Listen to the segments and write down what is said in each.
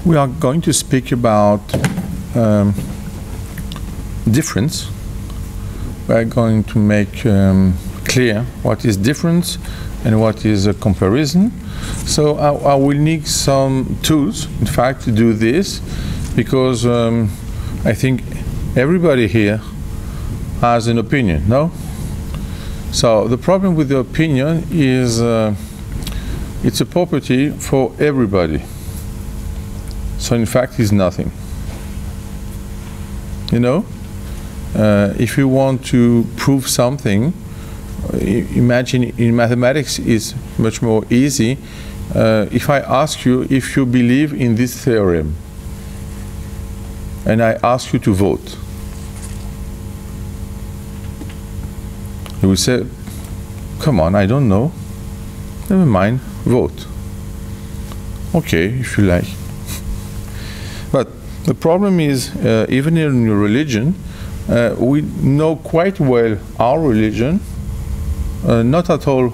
We are going to speak about difference. We are going to make clear what is difference and what is a comparison. So I will need some tools, in fact, to do this, because I think everybody here has an opinion, no? So the problem with the opinion is it's a property for everybody. So in fact, it's nothing. You know, if you want to prove something, imagine in mathematics is much more easy. If I ask you if you believe in this theorem, and I ask you to vote, you will say, come on, I don't know. Never mind, vote. Okay, if you like. But the problem is, even in your religion, we know quite well our religion, not at all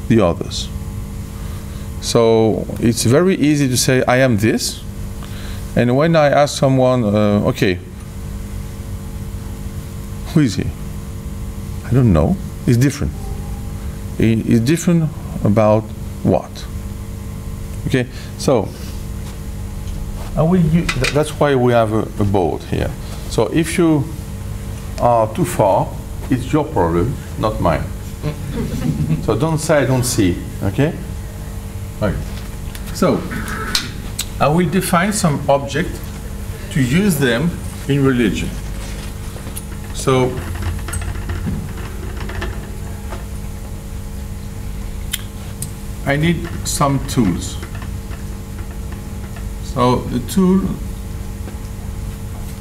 the others. So it's very easy to say, I am this. And when I ask someone, okay, who is he? I don't know. It's different. It's different about what? Okay, so I will use, that's why we have a board here. So if you are too far, it's your problem, not mine. So don't say I don't see, okay? Okay. So I will define some object to use them in religion. So I need some tools. So the tool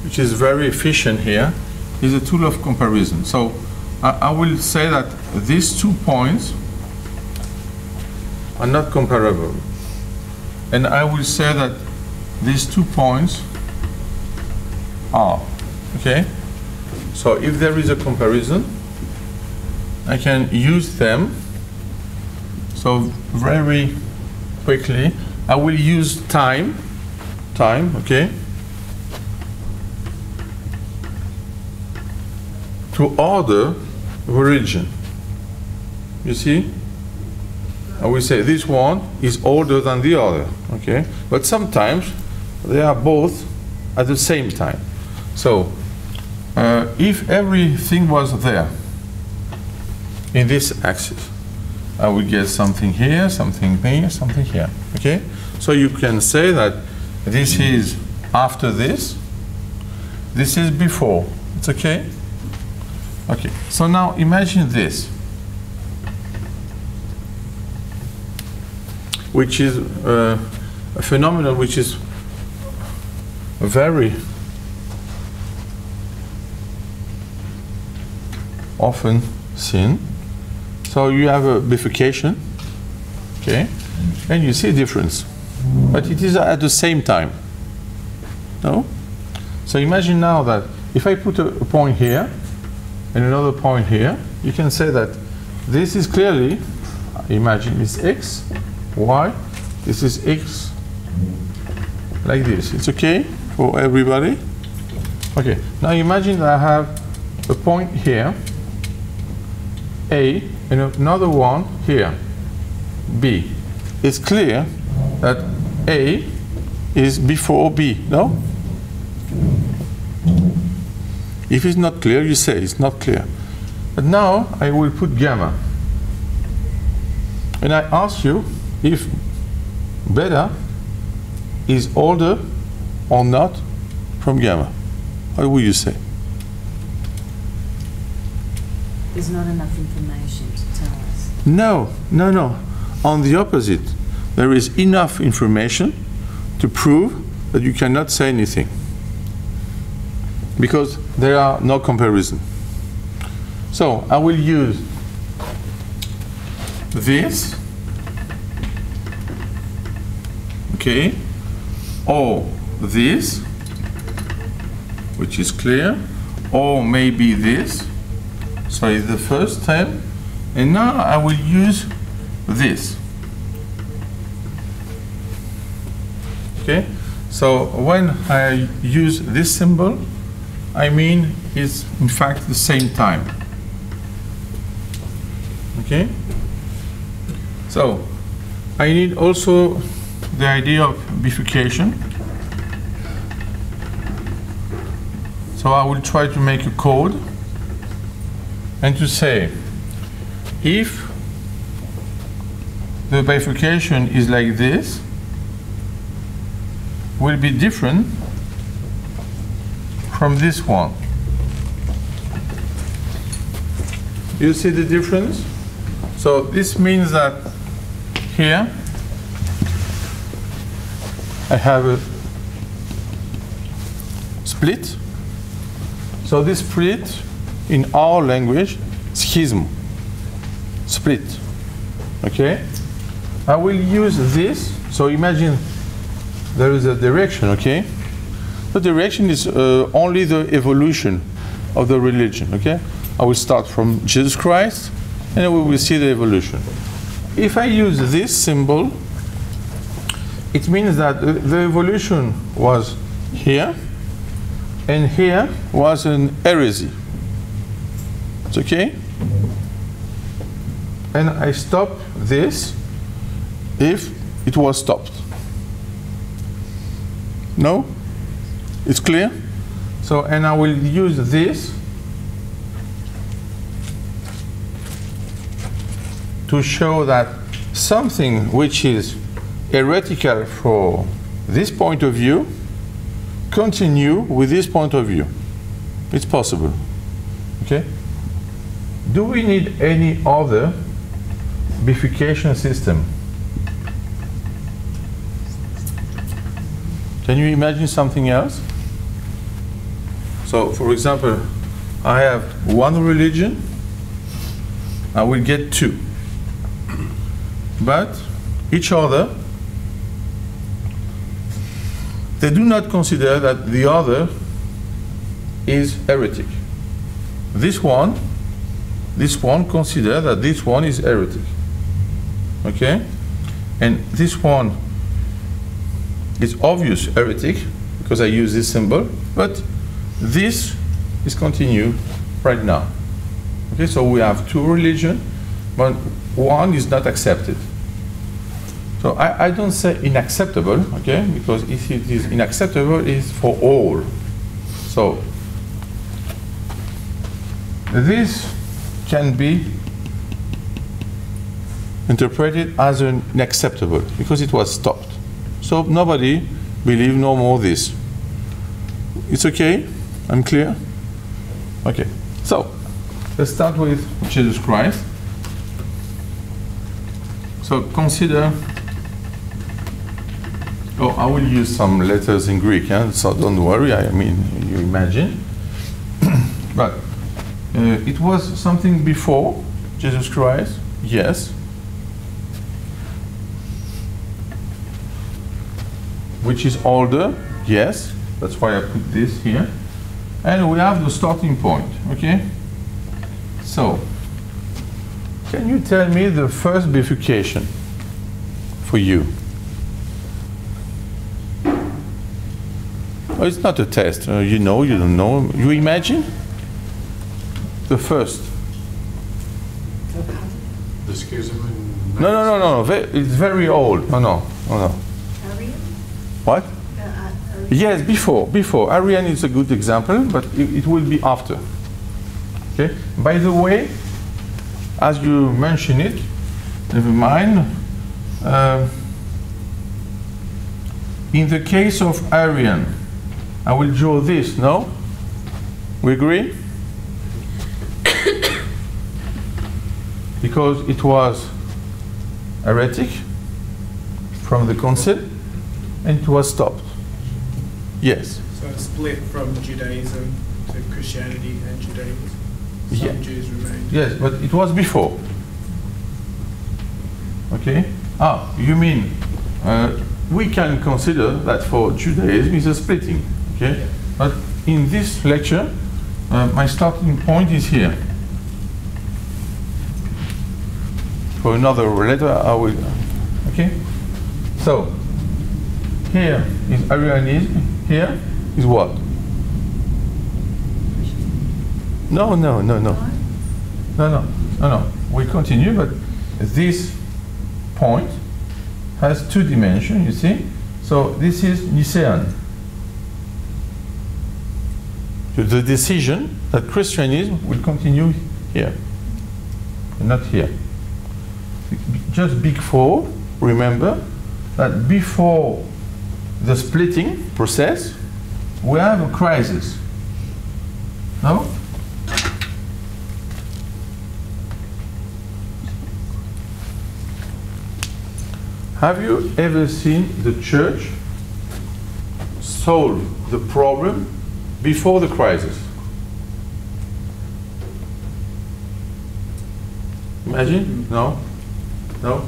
which is very efficient here is a tool of comparison. So I will say that these 2 points are not comparable. And I will say that these 2 points are. Okay? So if there is a comparison, I can use them. So very quickly, I will use time, okay, to order origin. You see? I will say this one is older than the other, okay? But sometimes they are both at the same time. So if everything was there in this axis, I will get something here, something here, something here, okay? So you can say that this is after this is before. It's okay? Okay, so now imagine this, which is a phenomenon which is very often seen. So you have a bifurcation, okay, and you see a difference, but it is at the same time, no? So imagine now that if I put a point here and another point here, you can say that this is clearly, imagine it's x, y, this is x, like this. It's okay for everybody? Okay, now imagine that I have a point here, A, and another one here, B. It's clear that A is before B, no? If it's not clear, you say it's not clear. But now I will put gamma. And I ask you if beta is older or not from gamma. What will you say? There's not enough information to tell us. No, no, no. On the opposite, there is enough information to prove that you cannot say anything, because there are no comparison. So I will use this, okay, or this, which is clear, or maybe this. So it's the first step, and now I will use this. Okay, So when I use this symbol, I mean it's in fact the same time. Okay? So I need also the idea of bifurcation. So I will try to make a code and to say if the bifurcation is like this, will be different from this one. You see the difference? So this means that here I have a split. So this split in our language, schism, split. Okay? I will use this. So imagine there is a direction, okay? The direction is only the evolution of the religion, okay? I will start from Jesus Christ, and then we will see the evolution. If I use this symbol, it means that the evolution was here, and here was an heresy. It's okay? And I stop this if it was stopped. No? It's clear? So, and I will use this to show that something which is heretical for this point of view continue with this point of view. It's possible. Okay? Do we need any other bifurcation system? Can you imagine something else? So, for example, I have one religion, I will get two. But each other, they do not consider that the other is heretic. This one consider that this one is heretic. Okay? And this one is obvious heretic because I use this symbol, but this is continued right now. Okay, so we have two religions, but one is not accepted. So I don't say unacceptable, okay, because if it is unacceptable, it's for all. So this can be interpreted as unacceptable because it was stopped. So nobody believe no more this. It's okay? I'm clear? Okay. So let's start with Jesus Christ. So consider, oh, I will use some letters in Greek, so don't worry, I mean, you imagine. But it was something before Jesus Christ, yes. Which is older, yes. That's why I put this here. And we have the starting point, okay? So, can you tell me the first bifurcation for you? Oh, it's not a test. You know, you don't know. You imagine? The first. The schism in... No. It's very old. No. Arian? What? Yes, before. Arian is a good example, but it will be after. Okay? By the way, as you mention it, never mind. In the case of Arian, I will draw this, no? We agree? Because it was heretic from the council and it was stopped. Yes. So a split from Judaism to Christianity and Judaism. Some Yeah. Jews remained. Yes, but it was before. Okay? Ah, you mean we can consider that for Judaism is a splitting. Okay? Yeah. But in this lecture, my starting point is here. For another letter, I will. Okay? So, here is Arianism, here is what? No, no, no, no. No, no, no, no. We continue, but this point has two dimensions, you see? So this is Nicene. The decision that Christianism will continue here, not here. Just before, remember that before the splitting process, we have a crisis. No? Have you ever seen the church solve the problem before the crisis? Imagine? No? No?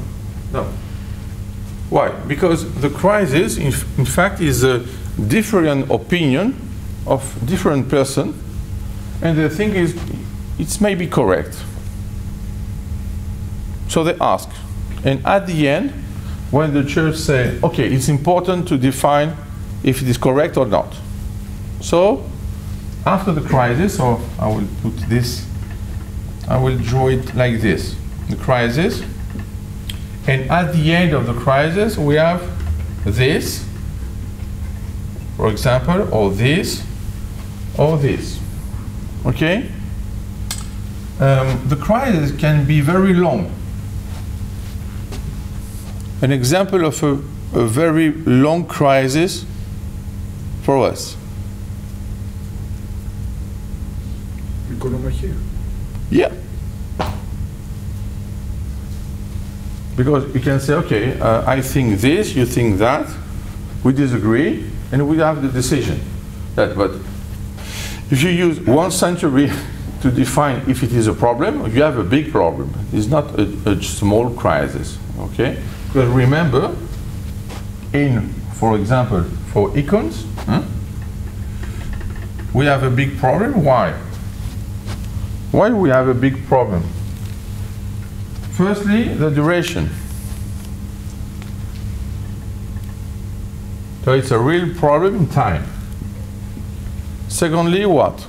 No. Why? Because the crisis, in fact, is a different opinion of different person, and the thing is, it may be correct. So they ask, and at the end, when the church say, okay, it's important to define if it is correct or not. So, after the crisis, or I will put this, I will draw it like this, the crisis, and at the end of the crisis, we have this, for example, or this, okay? The crisis can be very long. An example of a very long crisis for us. Yeah. Because you can say, okay, I think this, you think that, we disagree, and we have the decision. But if you use 1 century to define if it is a problem, you have a big problem. It's not a small crisis, okay? Because remember, for example, for icons, we have a big problem. Why? Why do we have a big problem? Firstly, the duration. So it's a real problem in time. Secondly, what?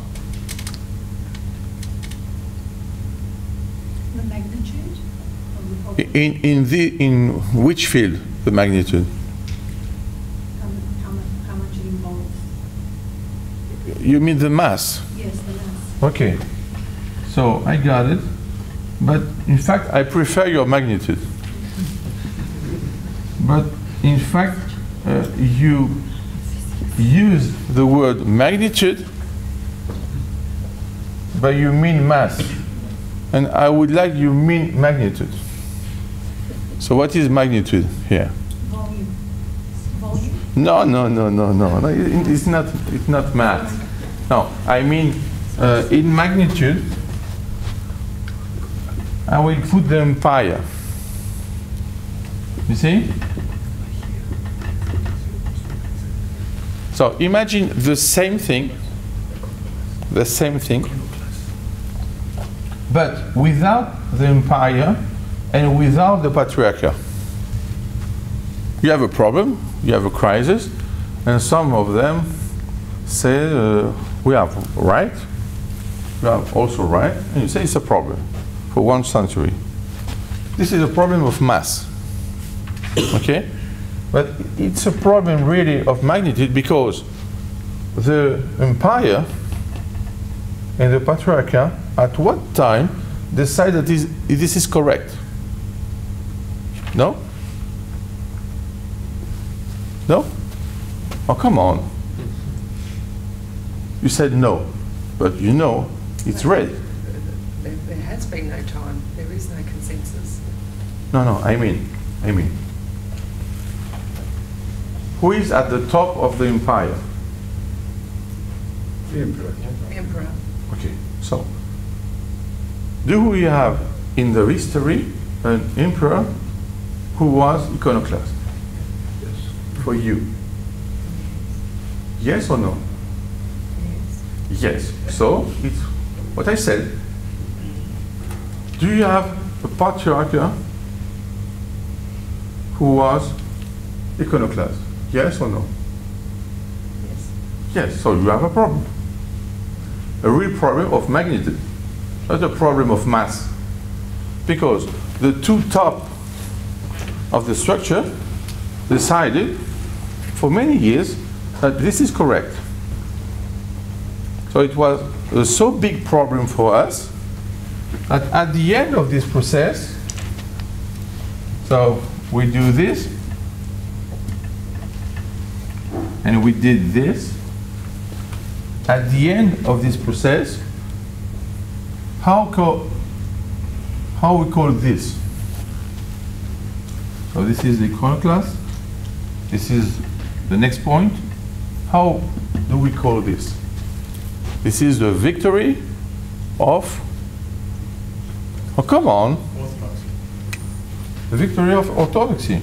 The magnitude of the problem. In which field, the magnitude? How much it involves? You mean the mass? Yes, the mass. Okay. So I got it. But in fact, I prefer your magnitude. But in fact, you use the word magnitude, but you mean mass. And I would like you mean magnitude. So what is magnitude here? Volume. Volume? No, no, no, no, no. No, it's not math. No, I mean in magnitude, I will put the empire. You see? So imagine the same thing, but without the empire and without the patriarchate. You have a problem, you have a crisis, and some of them say we have right, we have also right, and you say it's a problem for 1 century. This is a problem of mass, okay? But it's a problem really of magnitude because the empire and the patriarchate at what time decide that this is correct? No? No? Oh, come on. You said no, but you know it's red. There has been no time. There is no consensus. No, I mean. Who is at the top of the empire? The emperor. Emperor. Okay, so do we have in the history an emperor who was iconoclast? Yes. For you? Yes or no? Yes. Yes. So it's what I said. Do you have a patriarch who was iconoclast? Yes or no? Yes. Yes, so you have a problem. A real problem of magnitude, not a problem of mass. Because the two top of the structure decided for many years that this is correct. So it was a so big problem for us that at the end of this process, so we do this, and we did this. At the end of this process, how we call this? So this is the iconoclast. This is the next point. How do we call this? This is the victory of, oh come on, Orthodoxy. the victory of Orthodoxy.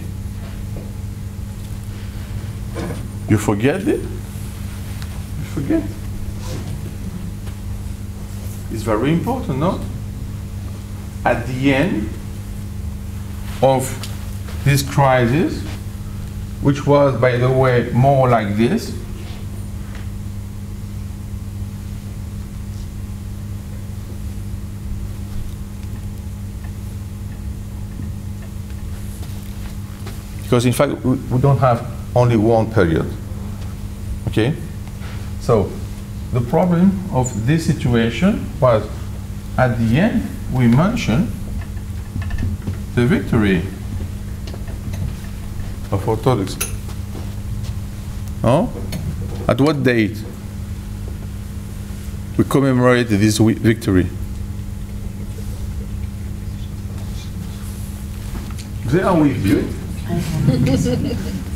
You forget it? You forget? It's very important, no? At the end of this crisis, which was, by the way, more like this, because in fact we don't have only one period. Okay? So the problem of this situation was at the end we mentioned the victory of Orthodoxy. No? At what date we commemorate this victory? They are with you.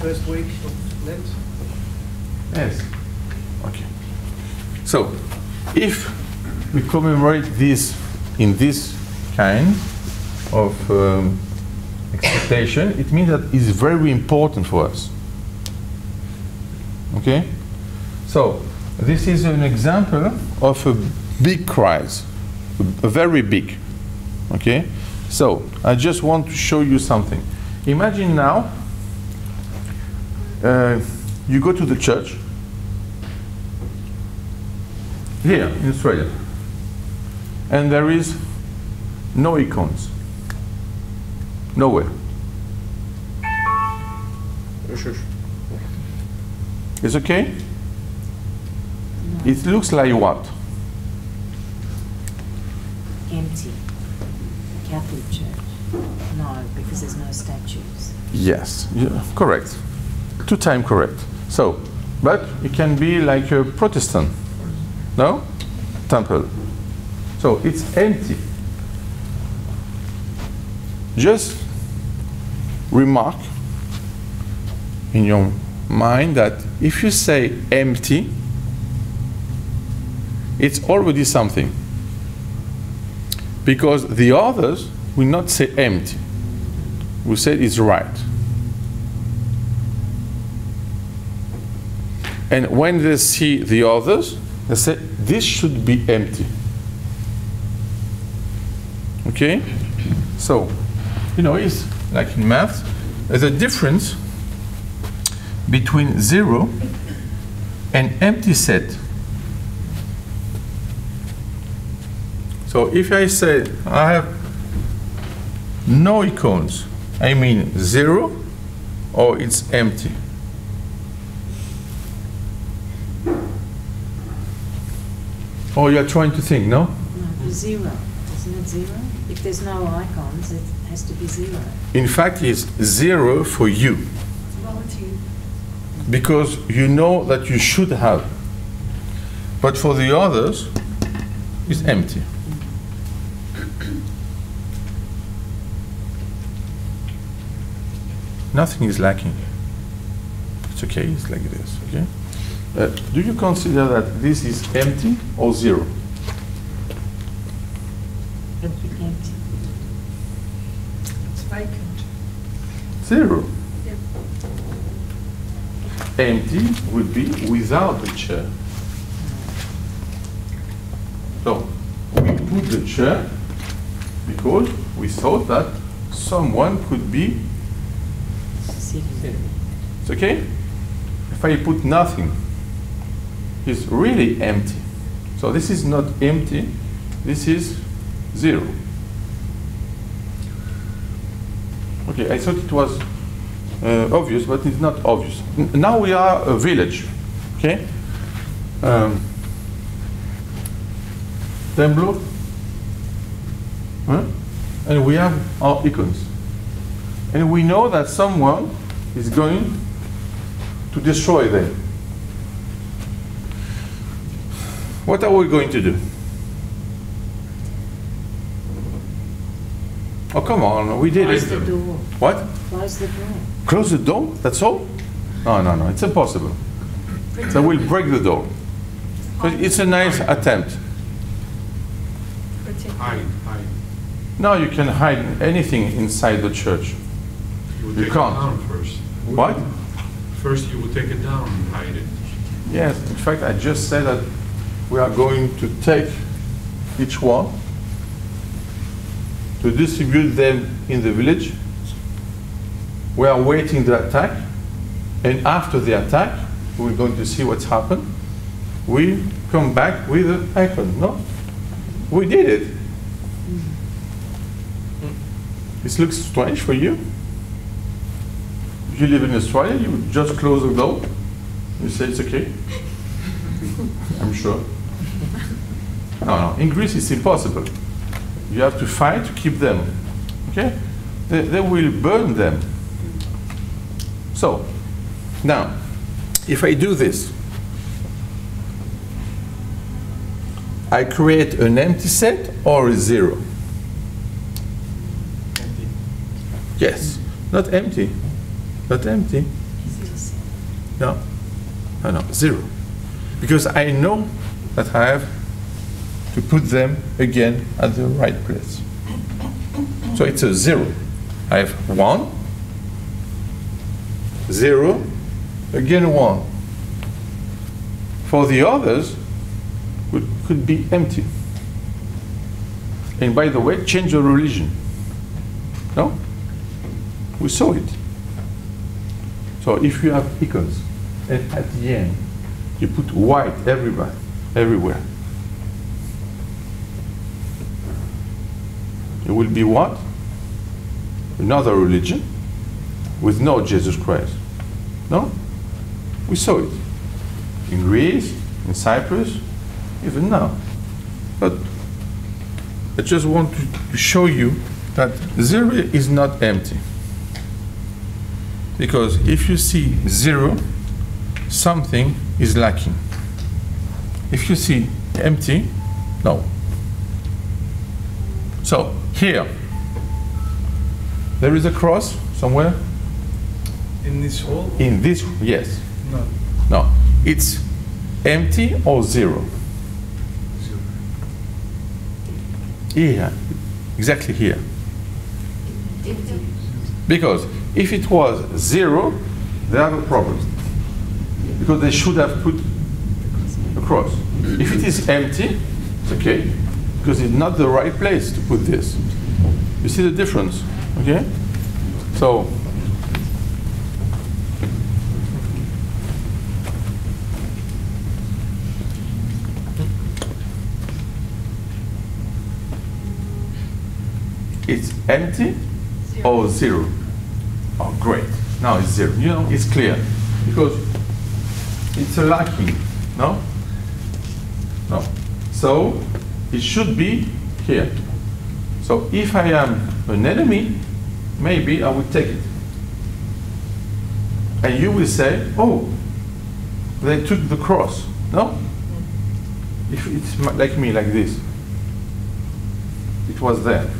First week of Lent. Yes. Okay. So, if we commemorate this in this kind of expectation, it means that it's very important for us. Okay? So, this is an example of a big crisis, a very big. Okay? So, I just want to show you something. Imagine now, you go to the church, here in Australia, and there is no icons, nowhere. It's okay? No. It looks like what? Empty. Catholic Church. No, because there's no statues. Yes, yeah, correct. 2 times correct. So, but it can be like a Protestant, no? Temple. So it's empty. Just remark in your mind that if you say empty, it's already something. Because the others will not say empty. We say it's right. And when they see the others, they say this should be empty. Okay? So, you know, it's like in math, there's a difference between 0 and empty set. So if I say I have no icons, I mean 0 or it's empty. Or you're trying to think, no? No, 0. Isn't it 0? If there's no icons, it has to be 0. In fact, it's 0 for you. Relative. Because you know that you should have. But for the others, it's empty. Nothing is lacking. It's okay, it's like this, okay? Do you consider that this is empty or 0? Empty. It's vacant. 0. Yep. Empty would be without the chair. So, we put the chair because we thought that someone could be. Sitting. It's okay? if I put nothing, it's really empty. So this is not empty, this is 0. Okay, I thought it was obvious, but it's not obvious. Now we are a village, okay? Templo, and we have our icons. And we know that someone is going to destroy them. What are we going to do? Oh, come on, we did Close it. the door. What? Close the door. Close the door? That's all? No, it's impossible. They will break the door. But it's a nice attempt. Hide. No, you can hide anything inside the church. You You take can't. it down first. What? First you will take it down and hide it. Yes, in fact, I just said that we are going to take each one, to distribute them in the village. We are waiting the attack, and after the attack, we're going to see what's happened. We come back with an icon, no? We did it. This looks strange for you? If you live in Australia, you just close the door. You say it's okay. I'm sure. No, in Greece it's impossible. You have to fight to keep them. Okay? They will burn them. So, now, if I do this, I create an empty set or a 0? Empty. Yes, not empty. Not empty. No, 0. Because I know that I have to put them again at the right place. So it's a 0. I have 1, 0, again 1. For the others, it could be empty. And by the way, change the religion. No? We saw it. So if you have icons, and at the end, you put white everywhere. It will be what? Another religion with no Jesus Christ. No? We saw it. In Greece, in Cyprus, even now. But I just want to show you that 0 is not empty. Because if you see 0, something is lacking. If you see empty, no. So here, there is a cross somewhere. In this hall? In this, yes. No. No, it's empty or 0. Here, exactly here. Because if it was 0, they have a problem. Because they should have put a cross. If it is empty, it's okay. Because it's not the right place to put this. You see the difference, okay? So, it's empty or 0? Oh, great. Now it's 0. You know, it's clear. Because it's a lacking, no? No. So, it should be here. So, if I am an enemy, maybe I will take it. And you will say, oh, they took the cross. No? If it's like me, like this. It was there.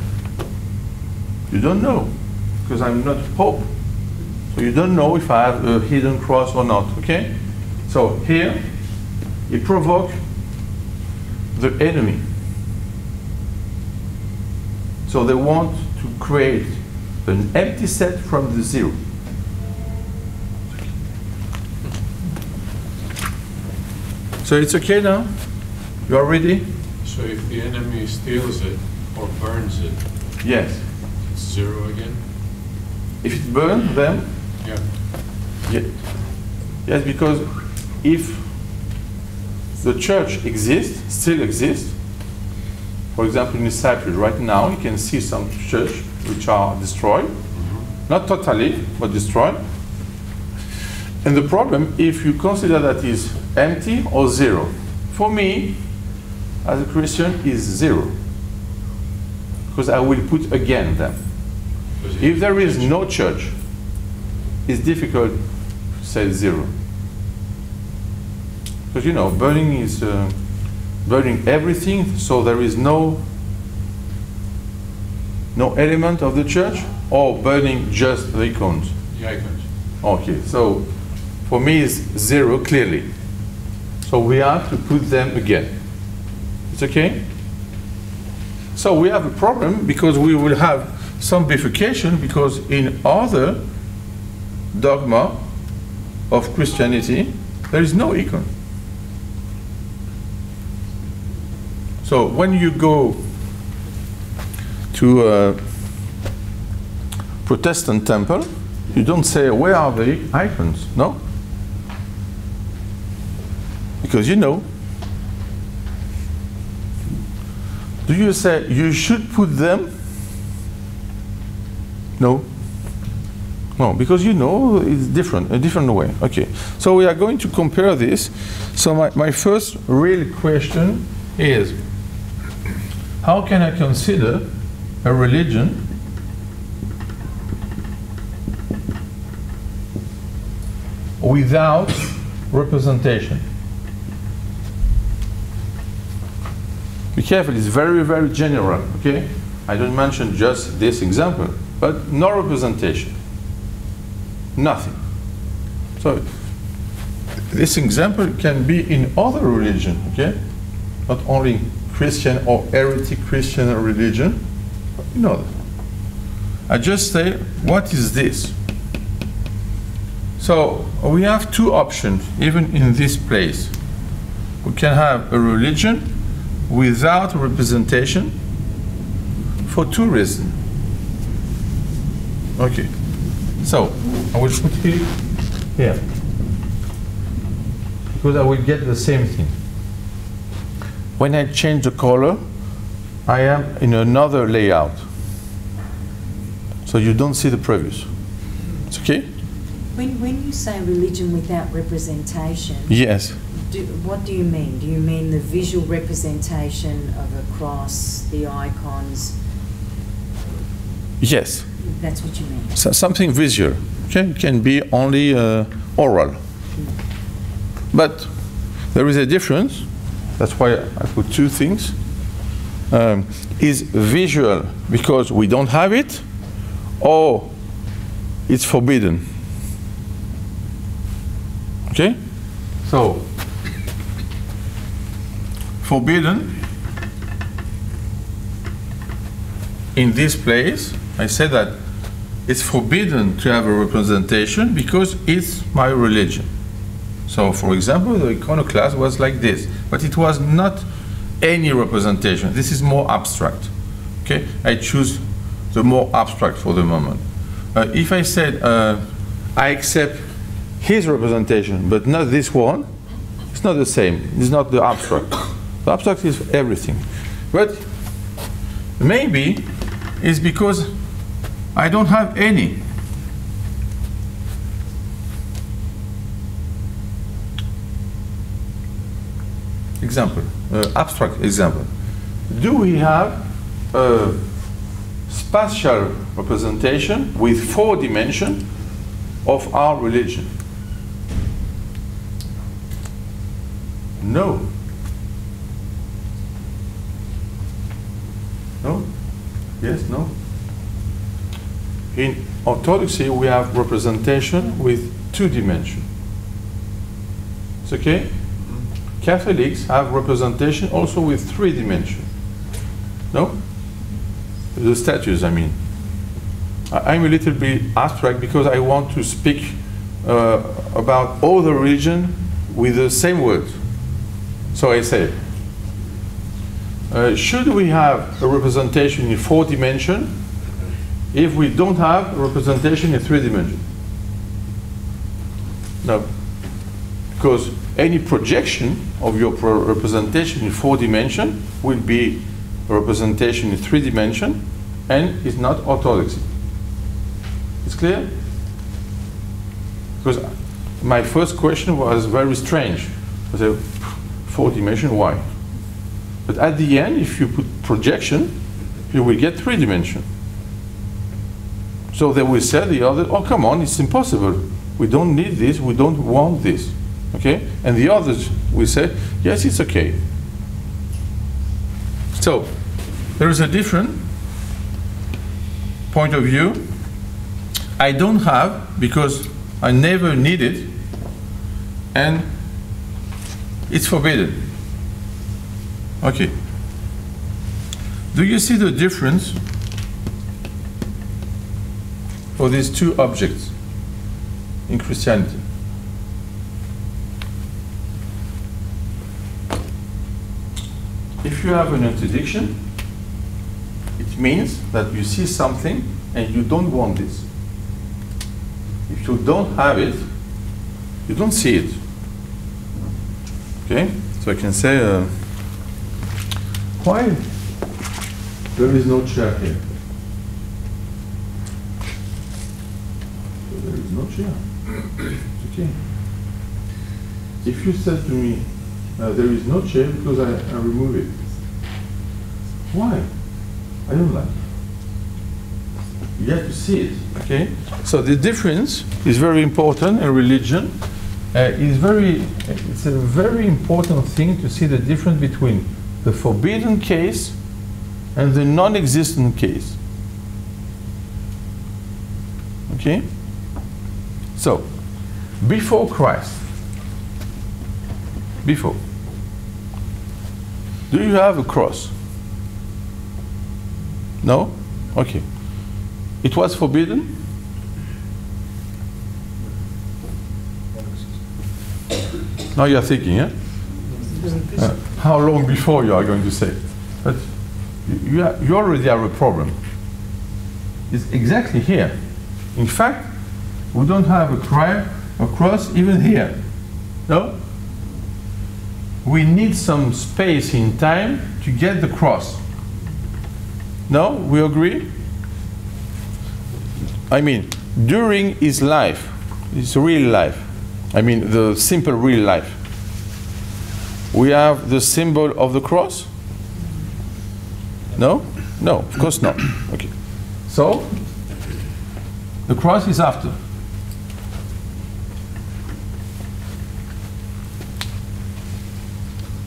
You don't know, because I'm not Pope. So you don't know if I have a hidden cross or not, okay? So here, it provokes the enemy. So they want to create an empty set from the 0. So it's okay now? You are ready? So if the enemy steals it or burns it, Yes. it's 0 again? If it burns them, Yeah. yeah. Yes, because if the church exists, still exists, for example, in Cyprus right now, you can see some churches which are destroyed, not totally, but destroyed. And the problem, if you consider that is empty or zero, for me, as a Christian, is zero, because I will put again them. If there is no church, it's difficult to say zero. Because you know, burning is burning everything, so there is no element of the church, or burning just the icons. The icons. Okay, so for me it's zero clearly. So we have to put them again. It's okay? So we have a problem because we will have some bifurcation, because in other dogma of Christianity there is no icon. So when you go to a Protestant temple, you don't say, where are the icons? No? Because you know. Do you say, you should put them? No. No, because you know it's different, a different way. Okay, so we are going to compare this. So my first real question is, how can I consider a religion without representation? Be careful, it's very, very general, okay? I don't mention just this example, but no representation. Nothing. So this example can be in other religion, okay? Not only Christian or heretic Christian religion, but in other. I just say, what is this? So we have two options, even in this place. We can have a religion without representation for two reasons. Okay, so I will put it here because I will get the same thing. When I change the color, I am in another layout, so you don't see the previous. It's okay? When you say religion without representation, yes. What do you mean? Do you mean the visual representation of a cross, the icons? Yes. That's what you mean? So something visual. Okay? It can be only oral. But there is a difference. That's why I put two things. Is visual because we don't have it, or it's forbidden? Okay? So, forbidden, in this place, I say that it's forbidden to have a representation because it's my religion. So, for example, the iconoclast was like this, but it was not any representation. This is more abstract. Okay? I choose the more abstract for the moment. If I said, I accept his representation, but not this one, it's not the same. It's not the abstract. The abstract is everything. But maybe it's because I don't have any. Example, abstract example. Do we have a spatial representation with 4 dimensions of our religion? No. No? Yes, no? In Orthodoxy, we have representation with 2 dimensions. It's okay? Catholics have representation also with 3 dimensions. No? The statues, I mean. I'm a little bit abstract because I want to speak about all the religion with the same words. So I say, should we have a representation in 4 dimensions if we don't have a representation in 3 dimensions? No. because any projection of your representation in 4 dimensions will be a representation in 3 dimensions and is not orthodoxy. It's clear? Because my first question was very strange. I said, 4 dimensions, why? But at the end, if you put projection, you will get 3 dimensions. So they will say the other, oh come on, it's impossible. We don't need this, we don't want this. Okay? And the others will say, yes, it's okay. So, there is a different point of view. I don't have, because I never need it, and it's forbidden. Okay. Do you see the difference for these 2 objects in Christianity? If you have an interdiction, it means that you see something and you don't want this. If you don't have it, you don't see it. Okay? So I can say, why there is no chair here? So there is no chair. It's okay. If you said to me, there is no chair because I remove it. Why? I don't like it. You have to see it. Okay? So the difference is very important in religion. It's a very important thing to see the difference between the forbidden case and the non-existent case. Okay? So, before Christ, do you have a cross? No? Okay. It was forbidden? Now you are thinking, yeah? How long before you are going to say? But you already have a problem. It's exactly here. In fact, we don't have a cross even here. No? We need some space in time to get the cross. No? We agree? I mean, during his life, his real life, I mean the simple real life, we have the symbol of the cross? No? No, of course not. Okay. So, the cross is after.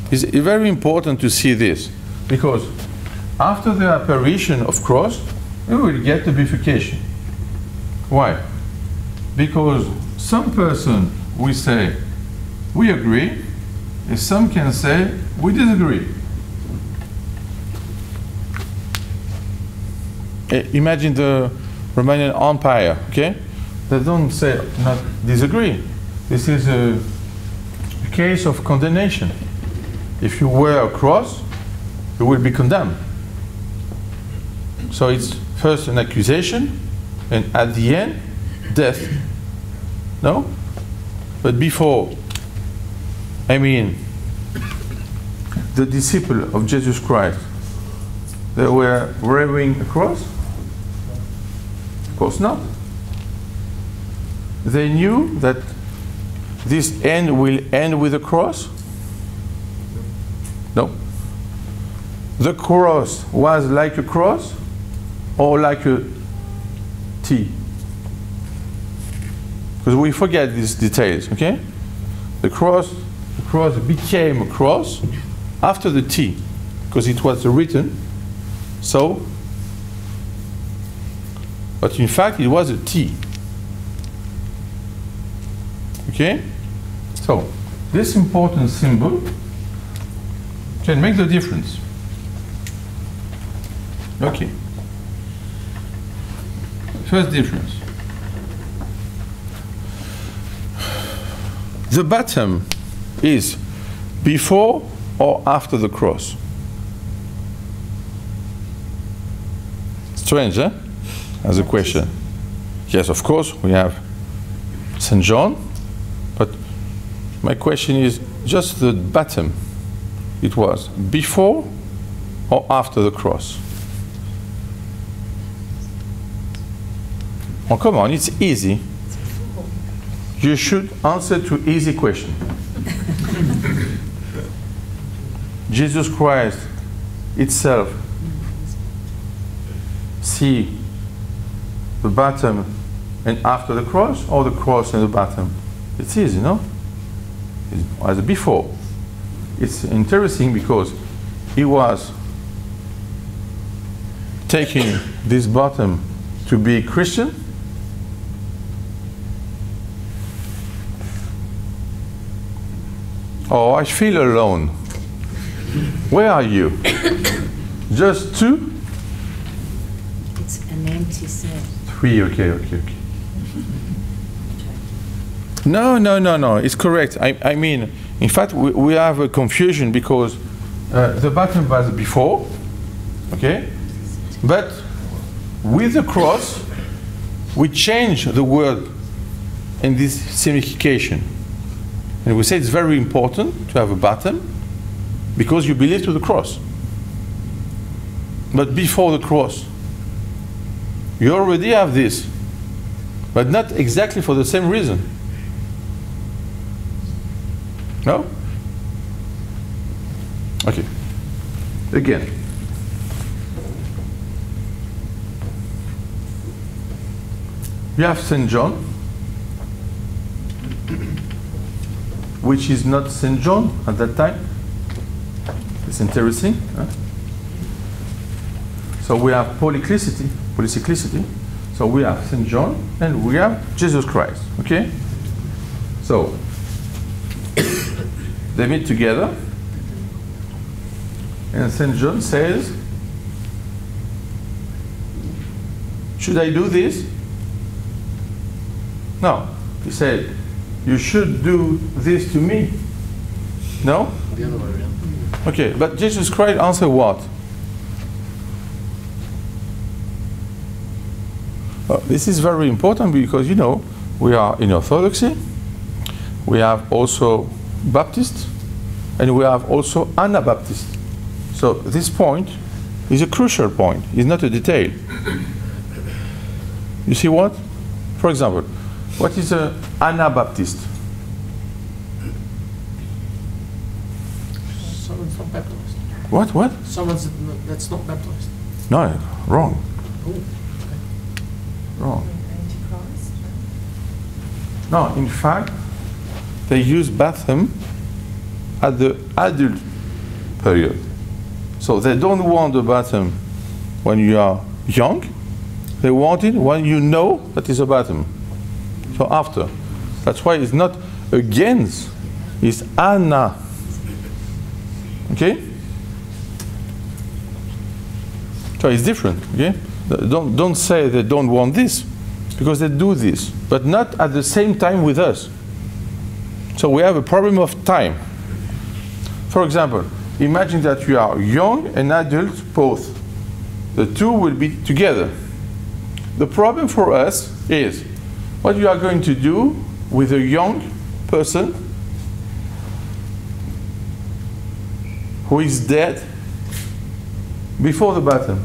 It's very important to see this, because after the apparition of cross, we will get the bifurcation. Why? Because some person will say, we agree, and some can say, we disagree. Imagine the Romanian Empire, okay? They don't say, not disagree. This is a case of condemnation. If you wear a cross, you will be condemned. So it's first an accusation, and at the end, death. No? But before, I mean, the disciple of Jesus Christ, they were wearing a cross? Of course not. They knew that this end will end with a cross? No. The cross was like a cross or like a T? Because we forget these details, okay? The cross became a cross after the T, because it was written so, but in fact it was a T. Okay? So, this important symbol can make the difference. Okay. First difference. The bottom is before or after the cross? Strange, eh? As a question. Yes, of course, we have St. John, but my question is just the baptism. It was before or after the cross? Oh, come on, it's easy. You should answer to easy question. Jesus Christ itself see the baptism and after the cross, or the cross and the baptism? It's easy, no? It's as before. It's interesting because he was taking this baptism to be Christian. Oh, I feel alone. Where are you? Just two? It's an empty set. Three, okay. No, it's correct. I mean, in fact, we have a confusion because the baptism was before, okay? But with the cross, we change the word in this signification. And we say it's very important to have a baptism because you believe to the cross. But before the cross, you already have this, but not exactly for the same reason. No? Okay. Again. You have St. John, which is not St. John at that time. It's interesting. Huh? So we have polycyclicity. So we have St. John and we have Jesus Christ. Okay? So they meet together and St. John says, should I do this? No. He said, you should do this to me. No? The other way around. Okay, but Jesus Christ answered what? This is very important because, you know, we are in Orthodoxy, we have also Baptist, and we have also Anabaptist. So this point is a crucial point, it's not a detail. You see what? For example, what is an Anabaptist? Someone's not baptized. What? Someone's that's not baptized. No, wrong. Oh, okay. Wrong. Antichrist. No, in fact, they use baptism at the adult period. So they don't want the baptism when you are young. They want it when you know that is a baptism. So after. That's why it's not against, it's ana. Okay? So it's different, okay? Don't say they don't want this, because they do this, but not at the same time with us. So we have a problem of time. For example, imagine that you are young and adult both. The two will be together. The problem for us is what you are going to do with a young person who is dead before the baptism.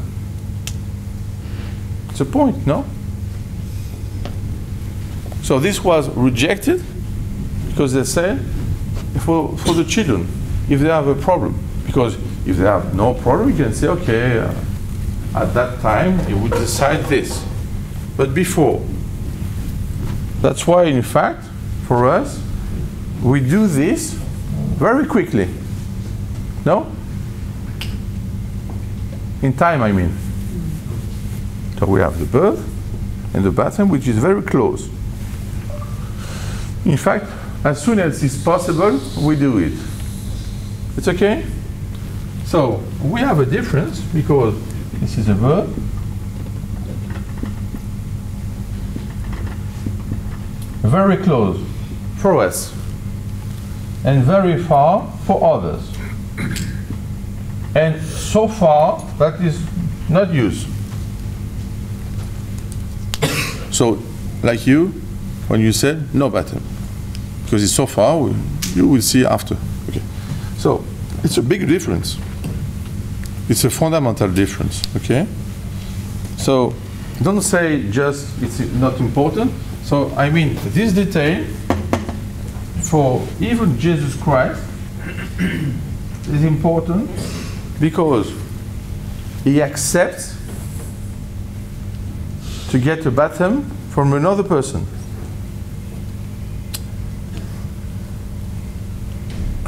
It's a point, no? So this was rejected because they said for the children, if they have a problem, because if they have no problem, you can say, okay, at that time you would decide this. But before, that's why in fact, for us, we do this very quickly. No? In time, I mean. So we have the birth and the baptism, which is very close. In fact, as soon as it's possible, we do it. It's okay? So we have a difference because this is a verb. Very close for us and very far for others. And so far that is not used. So, like you, when you said no baptism, because it's so far, You will see after. Okay. So it's a big difference. It's a fundamental difference. Okay. So don't say just it's not important. So I mean this detail for even Jesus Christ is important because he accepts to get a baptism from another person.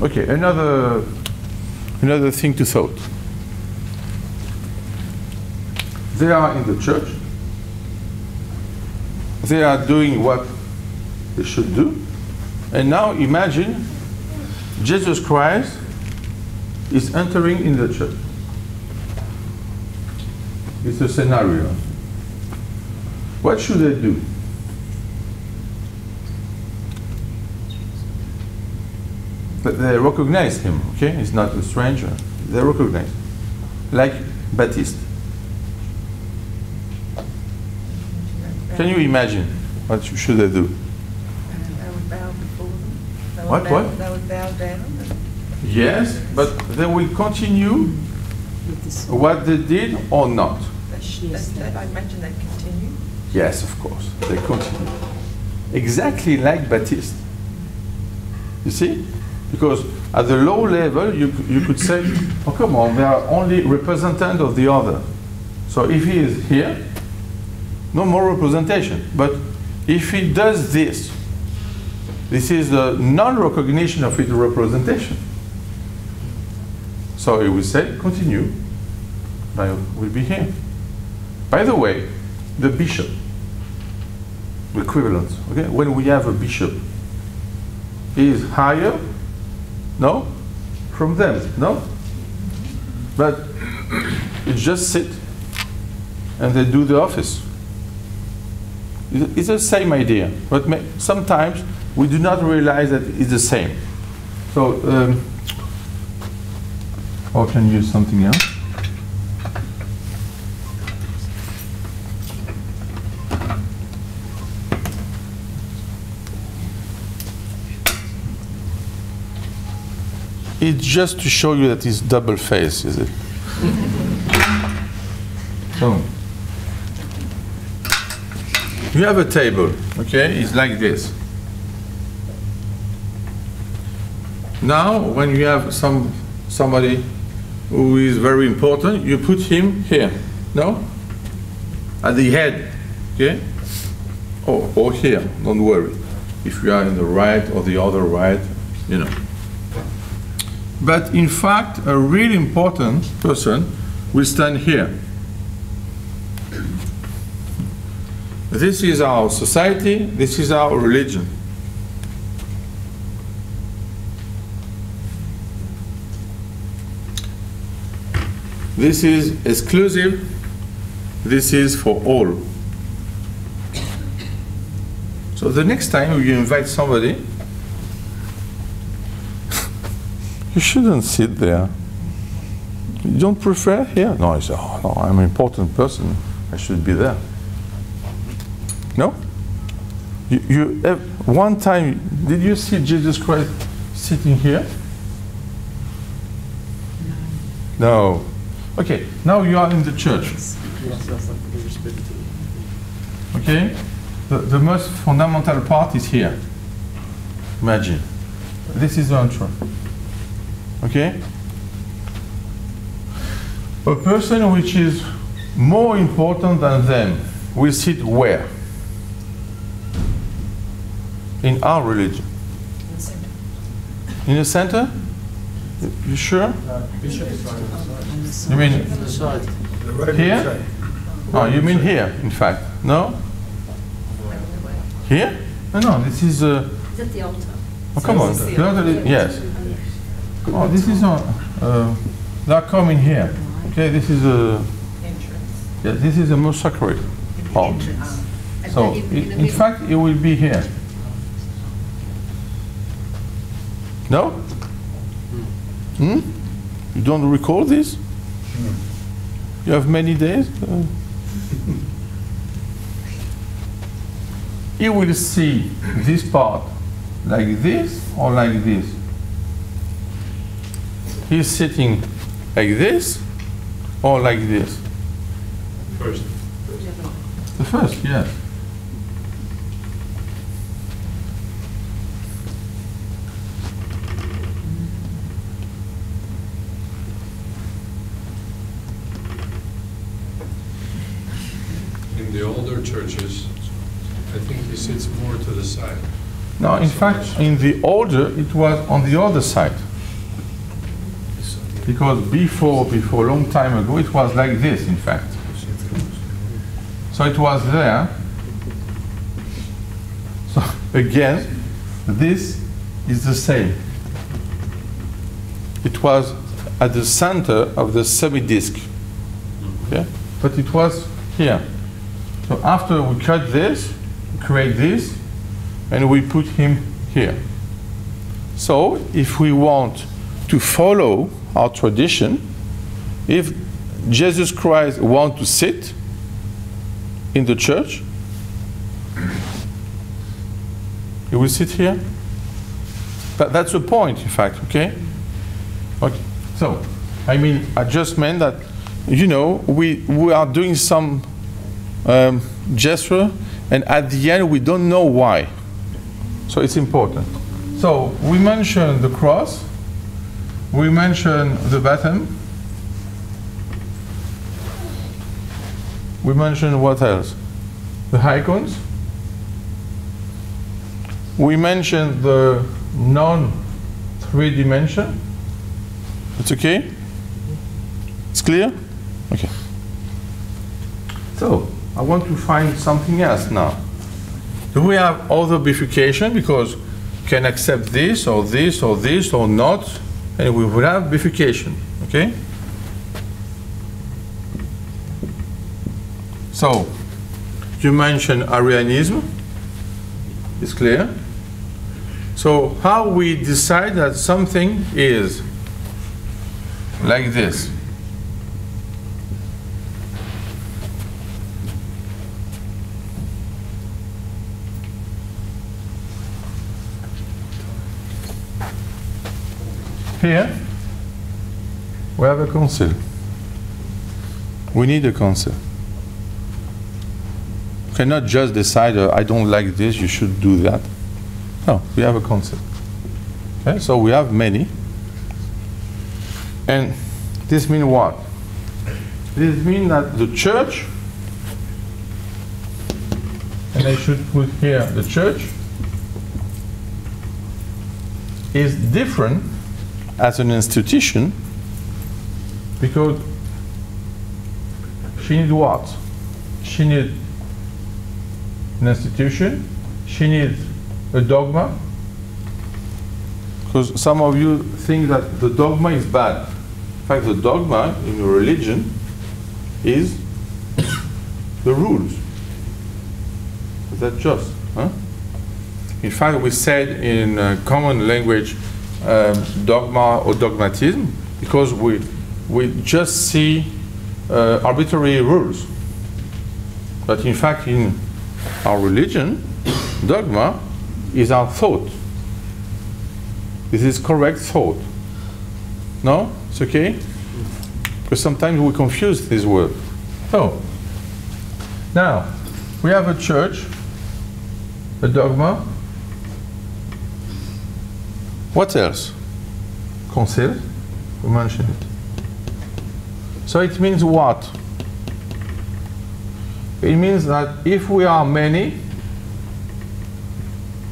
Okay, another thing to thought. They are in the church. They are doing what they should do. And now imagine Jesus Christ is entering in the church. It's a scenario. What should they do? But they recognize him, okay? He's not a stranger. They recognize him. Like Baptist. Can you imagine what should they do? They would bow before them. They would What, bow, what? They would bow down. Yes, but they will continue With the sword. what they did or not. I imagine they continue. Yes, of course, they continue. Exactly like Baptist. You see? Because at the low level, you could say, oh, come on, they are only representatives of the other. So if he is here, no more representation. But if he does this, this is a non-recognition of his representation. So he will say, continue, I will be here. By the way, the bishop, equivalent, okay? When we have a bishop, he is higher, no? From them, no? But you just sit and they do the office. It's the same idea, but sometimes we do not realize that it's the same. So, or can use something else. It's just to show you that it's double face, is it? So, you have a table, okay? It's like this. Now, when you have somebody who is very important, you put him here, no? At the head, okay? Or here, don't worry. If you are in the right or the other right, you know. But in fact, a really important person will stand here. This is our society, this is our religion. This is exclusive, this is for all. So the next time you invite somebody, you shouldn't sit there. You don't prefer here? No, I say, oh no, I'm an important person, I should be there. No? One time, did you see Jesus Christ sitting here? No. Okay, now you are in the church. Okay? The most fundamental part is here. Imagine. This is the entrance. Okay? A person which is more important than them will sit where? In our religion. In the center? You sure? You mean here? Oh, you mean here, in fact. No? Here? No, this is... Is that the altar? Oh, come on. The other is, yes. Oh, this is they are coming here. Okay, this is a... Yeah, this is a most sacred hall. So, in fact, it will be here. No? Hmm? You don't recall this? You have many days? You will see this part like this or like this? He's sitting like this or like this? First. The first, yes. In the older churches, I think he sits more to the side. No, in fact, in the older, it was on the other side. Because before a long time ago, it was like this, in fact. So it was there. So again, this is the same. It was at the center of the semi-disc. Okay? But it was here. So after we cut this, create this, and we put him here. So if we want to follow our tradition, if Jesus Christ wants to sit in the church, he will sit here. But that's the point, in fact, okay? Okay. So, I mean, I just meant that, you know, we are doing some gesture, and at the end we don't know why. So it's important. So we mentioned the cross, we mentioned the baptism, we mentioned what else? The icons. We mentioned the non-3 dimension. It's okay? It's clear? Okay. So I want to find something else now. Do we have other bifurcation? Because we can accept this or this or this or not, and we will have bifurcation. Okay? So you mentioned Arianism. It's clear. So how we decide that something is like this? Here we have a council. We need a council. We cannot just decide, I don't like this, you should do that. No, we have a council. Okay, so we have many. And this means what? This means that the church, and I should put here the church, is different as an institution because she needs what? She needs an institution, she needs a dogma, because some of you think that the dogma is bad. In fact, the dogma in a religion is the rules. Is that just? Huh? In fact, we said in common language dogma or dogmatism because we just see arbitrary rules. But in fact, in our religion, dogma is our thought. This is correct thought. No? It's okay? Because sometimes we confuse this word. So, now, we have a church, a dogma. What else? Council, we mentioned it. So it means what? It means that if we are many,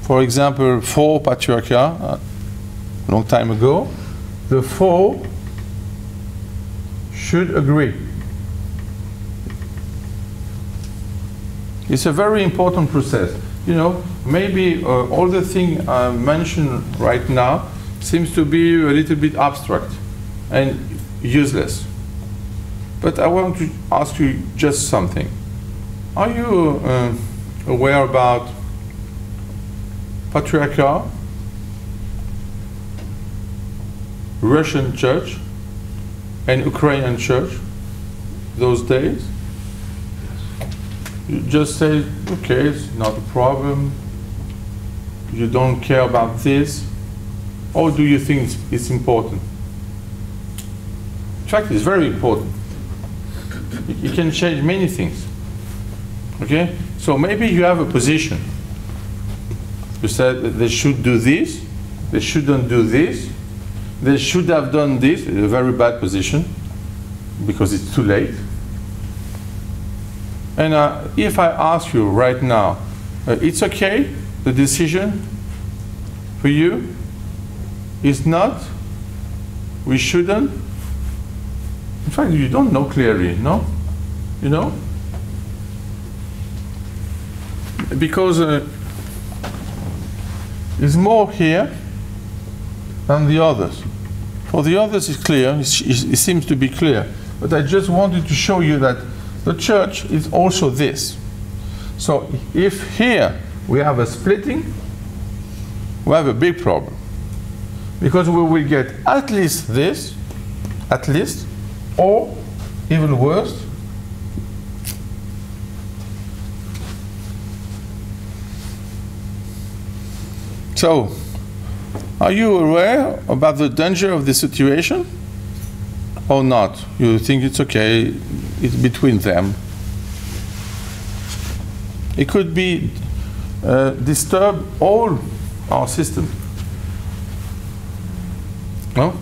for example, 4 patriarchs a long time ago, the 4 should agree. It's a very important process. You know, maybe all the things I mentioned right now seems to be a little bit abstract and useless. But I want to ask you just something. Are you aware about patriarchal, Russian church, and Ukrainian church those days? You just say, okay, it's not a problem. you don't care about this? Or do you think it's important? In fact, it's very important. It can change many things. Okay? So maybe you have a position. You said that they should do this, they shouldn't do this, they should have done this. It's a very bad position because it's too late. And if I ask you right now, it's okay, the decision for you? It's not? We shouldn't? In fact, you don't know clearly, no? You know? Because it's more here than the others. For the others it's clear, it seems to be clear. But I just wanted to show you that the church is also this. So if here we have a splitting, we have a big problem. Because we will get at least this, at least, or even worse, so, are you aware about the danger of this situation or not? You think it's okay, it's between them. It could be disturb all our system. No?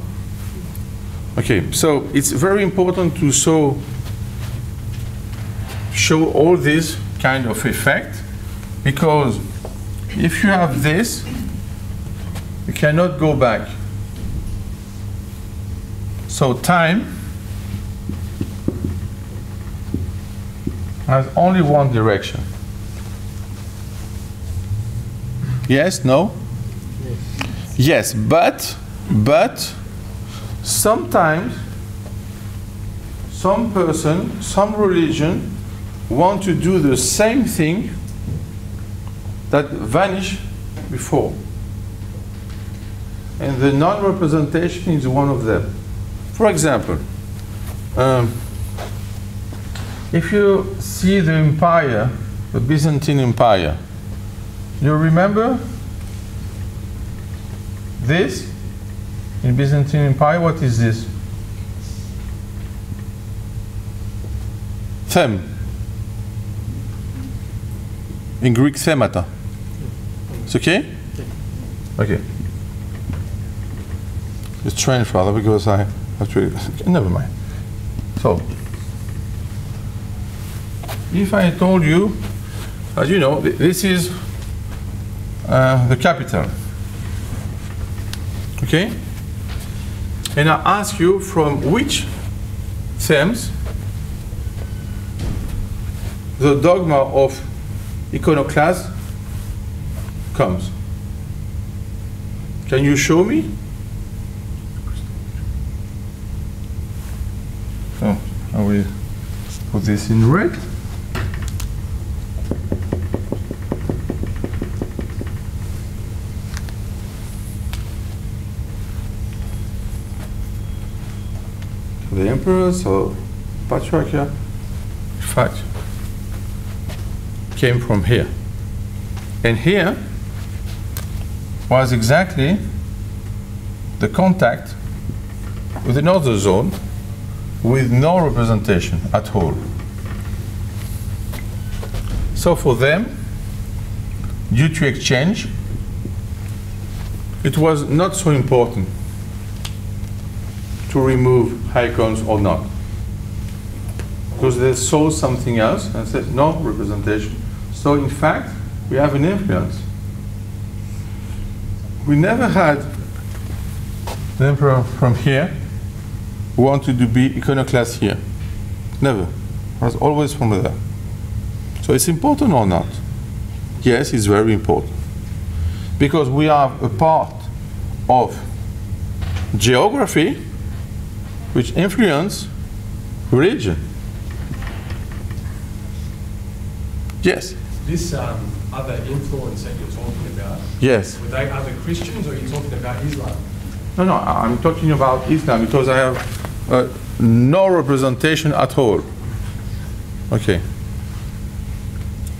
Okay, so it's very important to show all this kind of effect, because if you have this, you cannot go back. So time has only one direction. Yes, no? Yes, but sometimes some person, some religion want to do the same thing that vanished before. And the non-representation is one of them. For example, if you see the empire, the Byzantine Empire, you remember this? In Byzantine Empire, what is this? Them. In Greek, themata. It's okay? Okay. It's strange, Father, because I have to... Never mind. So, if I told you, as you know, this is the capital. Okay? And I ask you from which themes the dogma of iconoclasm comes. Can you show me? So I will put this in red. The emperors or patriarchia, in fact, came from here. And here was exactly the contact with another zone with no representation at all. So for them, due to exchange, it was not so important to remove icons or not, because they saw something else and said no representation. So in fact, we have an influence. We never had the emperor from here who wanted to be iconoclast here. Never. It was always from there. So it's important or not? Yes, it's very important, because we are a part of geography which influence religion. Yes? This other influence that you're talking about, Yes. were they other Christians, or are you talking about Islam? No, I'm talking about Islam, because I have no representation at all. Okay.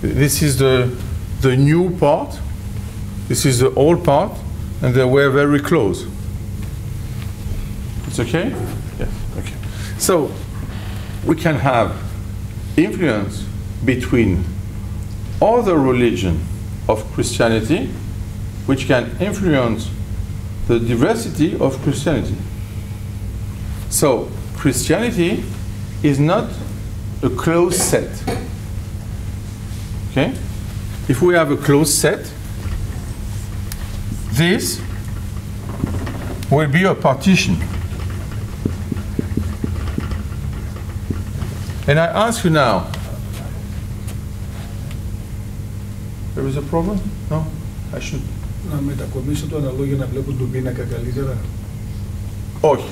This is the new part This is the old part, and they were very close. It's okay? Yeah, okay. So, we can have influence between other religion of Christianity, which can influence the diversity of Christianity. So, Christianity is not a closed set. Okay? If we have a closed set, this will be a partition. And I ask you now, there is a problem? No? I should. Να μετακομίσω το αναλόγιο να βλέπουν τον πίνακα καλύτερα. Όχι.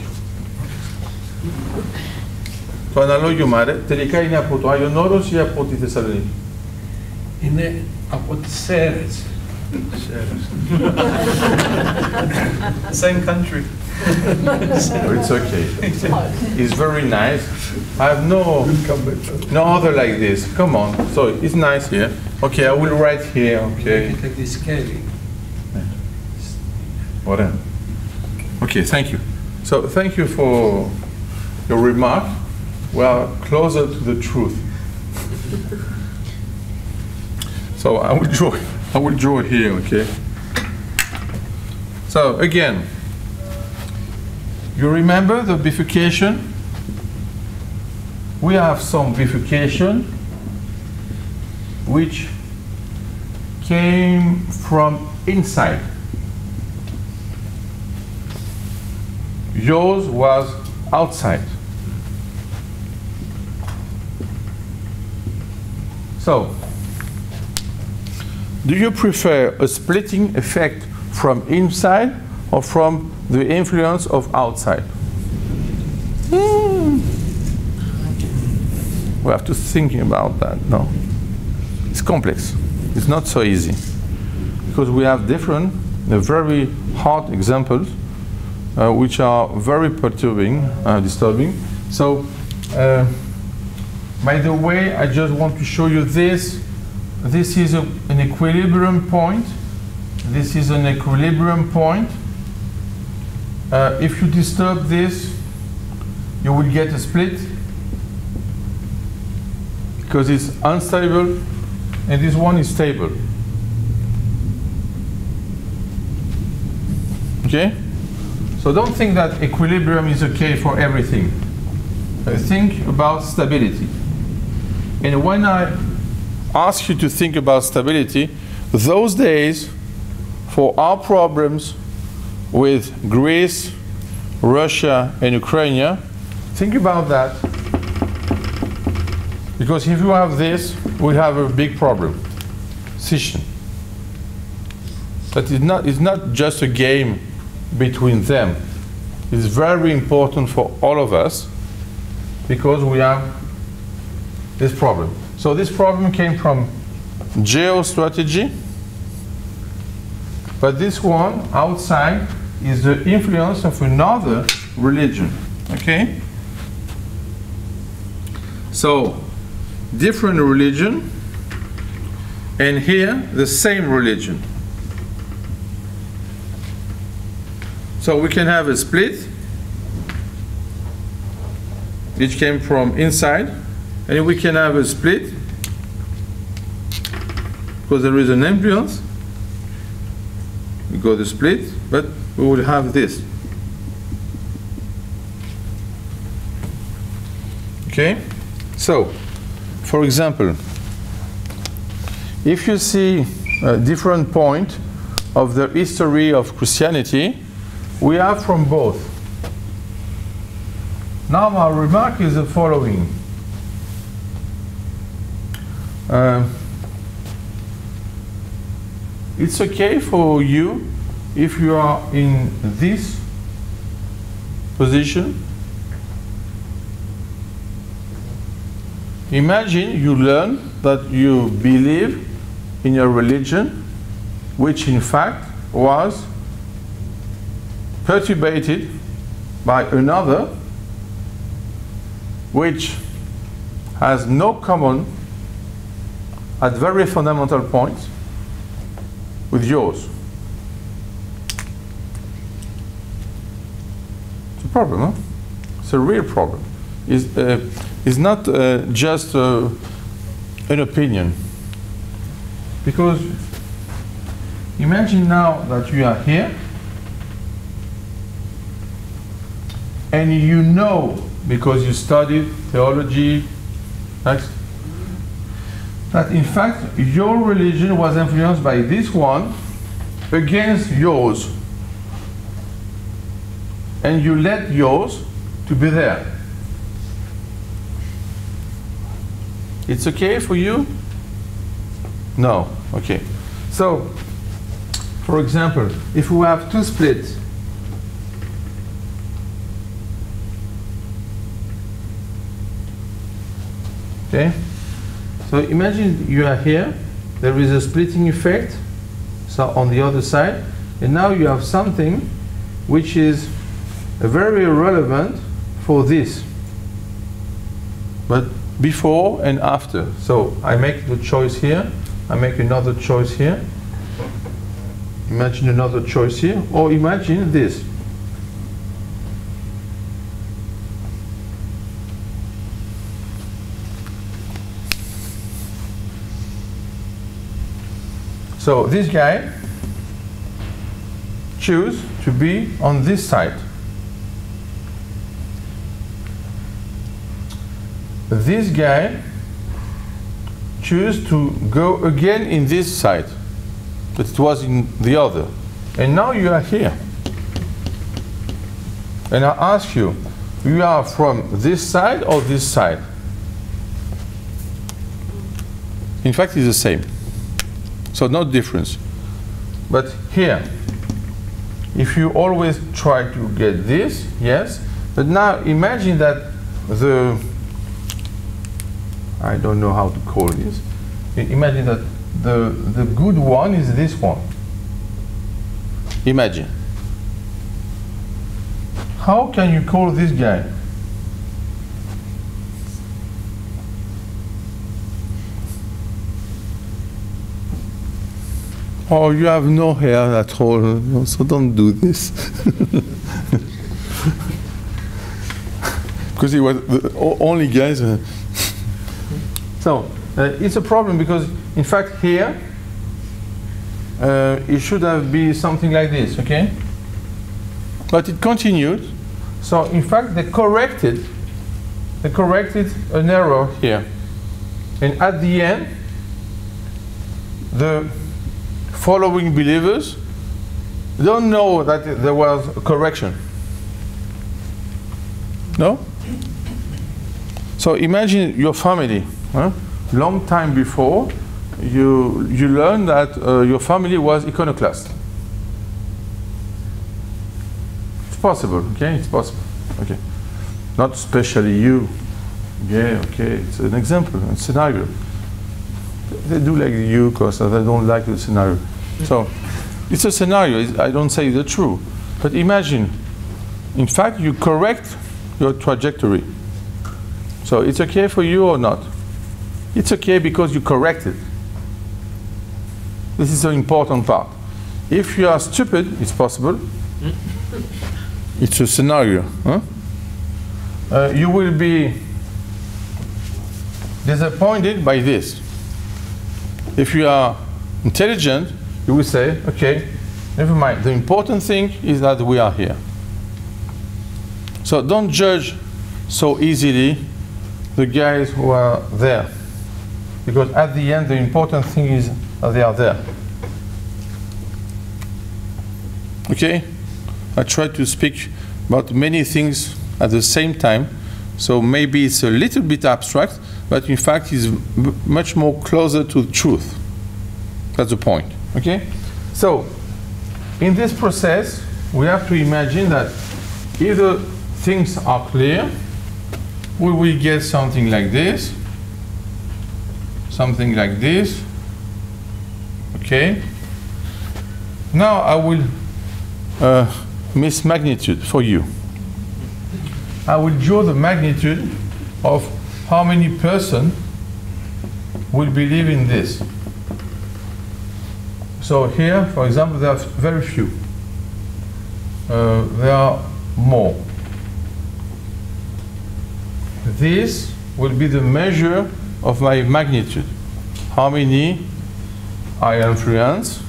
Το αναλόγιο μάρε, τελικά είναι από το Άγιον Όρος ή από τη Θεσσαλονίκη? Είναι από τις Σέρες. Same country. It's okay. It's very nice. I have no other like this. Come on. So it's nice here. Okay, I will write here. Okay. Like the scaling. Whatever. Okay, thank you. So thank you for your remark. We are closer to the truth. So I will draw here, okay? So again, you remember the bifurcation? We have some bifurcation which came from inside. Yours was outside. So, do you prefer a splitting effect from inside or from the influence of outside? We have to think about that. No, it's complex. It's not so easy because we have different, very hard examples which are very perturbing, disturbing. So, by the way, I just want to show you this. This is an equilibrium point. This is an equilibrium point. If you disturb this, you will get a split because it's unstable and this one is stable. Okay? So don't think that equilibrium is okay for everything. Think about stability. And when I ask you to think about stability, those days, for our problems with Greece, Russia, and Ukraine, think about that. Because if you have this, we have a big problem. Scission. But it's not just a game between them. It's very important for all of us because we have this problem. So this problem came from geostrategy, but this one outside is the influence of another religion. Okay? So different religion, and here the same religion. So we can have a split which came from inside, and we can have a split because there is an influence. We got the split, but we will have this. Okay? So, for example, if you see a different point of the history of Christianity, we have from both. Now my remark is the following. It's okay for you if you are in this position. Imagine you learn that you believe in a religion which in fact was perturbated by another which has no common at very fundamental points with yours. a problem, huh? It's a real problem. It's not just an opinion. Because imagine now that you are here and you know, because you studied theology, right, that in fact your religion was influenced by this one against yours, and you let yours to be there. It's okay for you? No. Okay. So, for example, if we have two splits, okay? So imagine you are here, there is a splitting effect, so on the other side, and now you have something which is very relevant for this, but before and after. So I make the choice here, I make another choice here, imagine another choice here, or imagine this. So this guy choose to be on this side. This guy choose to go again in this side, but it was in the other. And now you are here. And I ask you, you are from this side or this side? In fact, it's the same. So no difference. But here, if you always try to get this, yes, but now imagine that I don't know how to call this. Imagine that the good one is this one. Imagine. How can you call this guy? Oh, you have no hair at all, so don't do this. Because he was the only guys. So it's a problem because, in fact, here it should have been something like this, okay? But it continued. So in fact, they corrected an error here, and at the end, the following believers don't know that there was a correction. No? So imagine your family. Huh? Long time before, you learn that your family was iconoclast. It's possible, okay? It's possible, okay? Not especially you. Yeah, okay, it's an example, a scenario. They do like you because they don't like the scenario. So it's a scenario. I don't say the truth. But imagine, in fact, you correct your trajectory. So it's okay for you or not? It's okay because you correct it. This is the important part. If you are stupid, it's possible. It's a scenario. Huh? You will be disappointed by this. If you are intelligent, you will say, okay, never mind. The important thing is that we are here. So don't judge so easily the guys who are there. Because at the end, the important thing is that they are there. Okay? I try to speak about many things at the same time. So maybe it's a little bit abstract, but in fact it's much more closer to the truth. That's the point. Okay? So, in this process, we have to imagine that either things are clear, we will get something like this, something like this. Okay? Now I will miss magnitude for you. I will draw the magnitude of how many person will believe in this. So here, for example, there are very few. There are more. this will be the measure of my magnitude. How many I influence.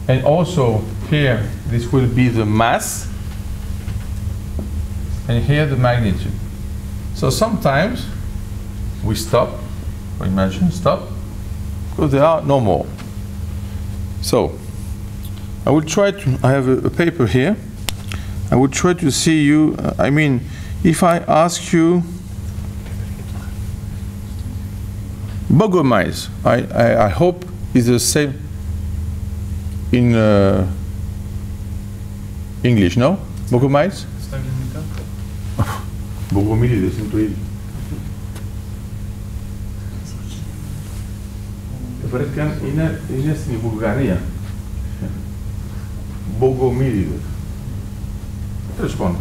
And also here, this will be the mass. And here the magnitude. So sometimes we stop, or imagine stop, because there are no more. So I will try to, I have a paper here. I will try to see you, I mean, if I ask you, bogomais, I hope is the same in English, no? Bogomais? Bogomilides in Greek. Είναι στην Βουλγαρία. Bogomilides.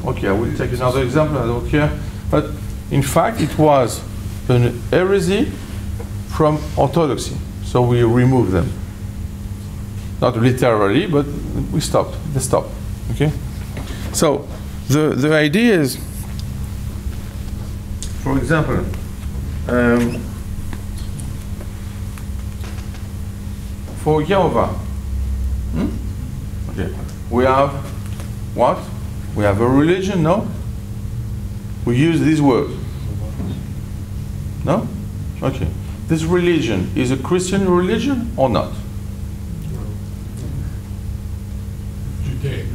Okay, I will take another example. I don't care. But in fact, it was an heresy from Orthodoxy. So we removed them. Not literally, but we stopped. They stopped. Okay? So the idea is, for example, for Jehovah, okay, we have what? We have a religion, no? We use this word. No? Okay. This religion is a Christian religion or not? Judaic.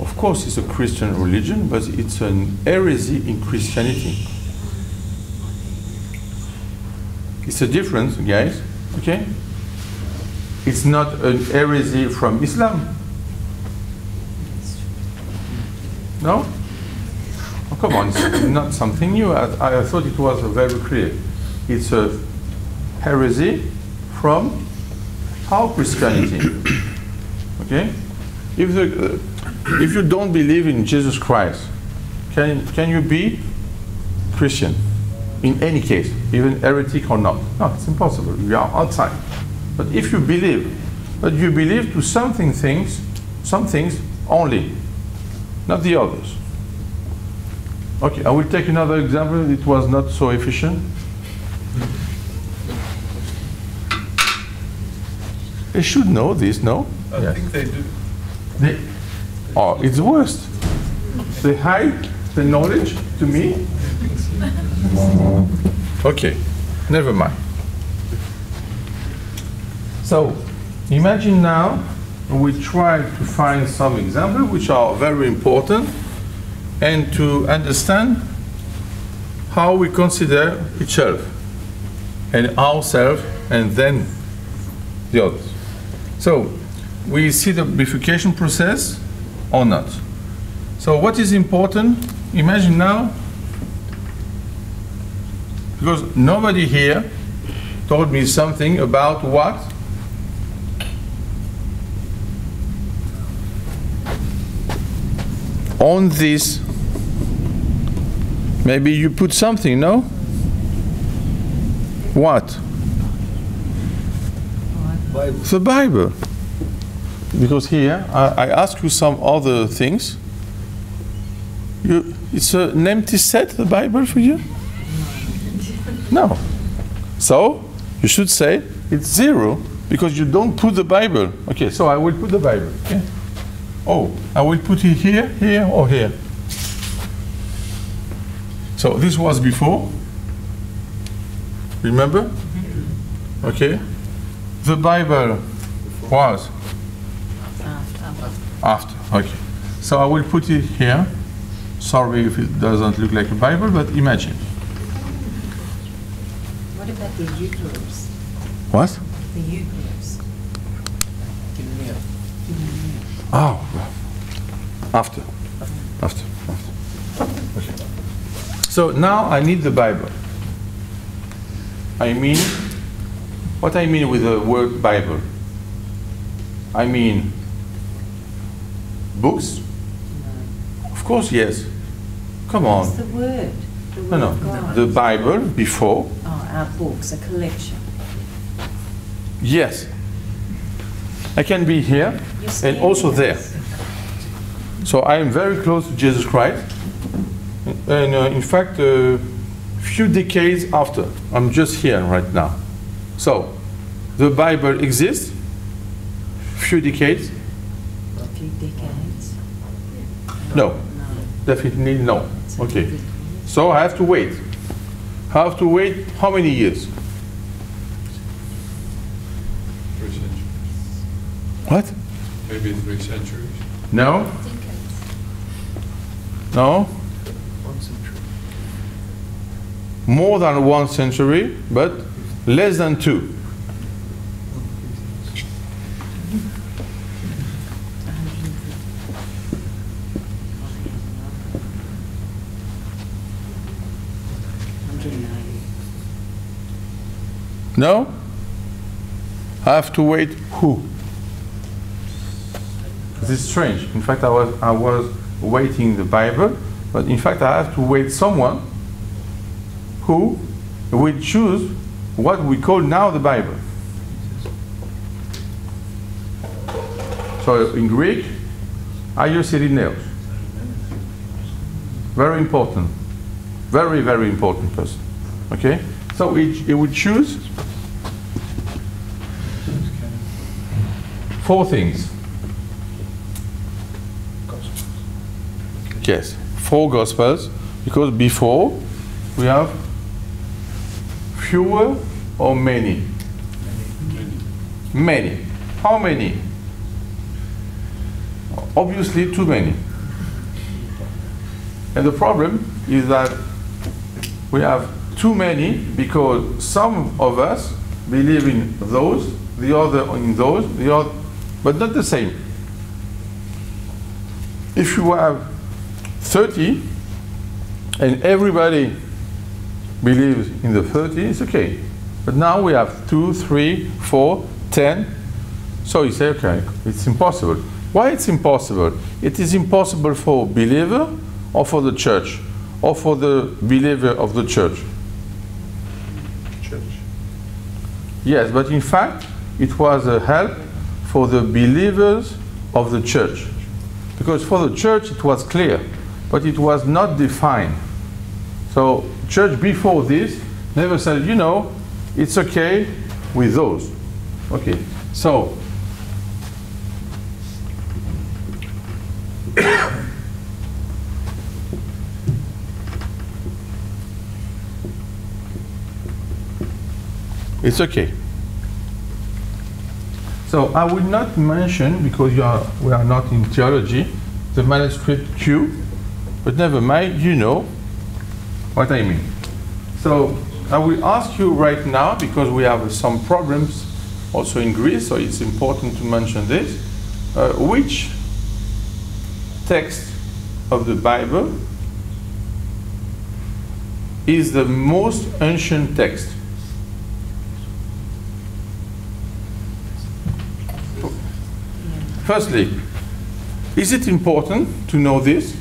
Of course it's a Christian religion, but it's an heresy in Christianity. It's a difference, guys, okay? It's not an heresy from Islam. No? Oh, come on, it's not something new. I thought it was very clear. It's a heresy from our Christianity. Okay? If you don't believe in Jesus Christ, can you be Christian? In any case, even heretic or not? No, it's impossible. You are outside. But if you believe, but you believe to some things only, not the others. Okay, I will take another example. It was not so efficient. They should know this, no? I think they do. Oh, it's worst. They hide the knowledge to me. Okay, never mind. So, imagine now we try to find some examples which are very important and to understand how we consider each other and ourselves and then the others. So, we see the bifurcation process or not. So what is important, imagine now, because nobody here told me something about what? On this, maybe you put something, no? What? Bible. The Bible. Because here, I ask you some other things. It's an empty set, the Bible, for you? No. So, you should say it's 0, because you don't put the Bible. Okay, so I will put the Bible. Okay? Oh, I will put it here, here, or here. So, this was before. Remember? Okay. The Bible was after. Okay. So I will put it here. Sorry if it doesn't look like a Bible, but imagine. What about the Eucharist? What? The Eucharist. Oh, after. Okay. So now I need the Bible. I mean, what I mean with the word Bible? I mean books? No. Of course, yes. Come on. It's the word. The word No, of God. the Bible before. Oh, our books, a collection. Yes. I can be here You're and also standing there. So I am very close to Jesus Christ. and in fact, a few decades after. I'm just here right now. So, the Bible exists, few decades? A few decades? No, definitely no. Okay, so I have to wait. I have to wait how many years? 3 centuries. What? Maybe 3 centuries. No? No? 1 century. More than 1 century, but less than 2. No? I have to wait who? This is strange. In fact, I was waiting the Bible, but in fact I have to wait someone who will choose what we call now the Bible. So in Greek, Aios Irineos. Very important. Very, very important person. Okay? So he would choose 4 things. Yes, 4 Gospels, because before we have fewer or many? Many. How many? Obviously too many. And the problem is that we have too many because some of us believe in those, the other in those, the other, but not the same. If you have 30 and everybody believes in the 30, it's okay. But now we have 2, 3, 4, 10. So you say, okay, it's impossible. Why it's impossible? It is impossible for believer or for the church or for the believer of the church. Church. Yes, but in fact, it was a help for the believers of the church. Because for the church it was clear, but it was not defined. So church before this never said, you know, it's okay with those. Okay, so it's okay. So I will not mention, because we are not in theology, the manuscript Q, but never mind, you know what I mean. So I will ask you right now, because we have some problems also in Greece, so it's important to mention this, which text of the Bible is the most ancient text? Firstly, is it important to know this?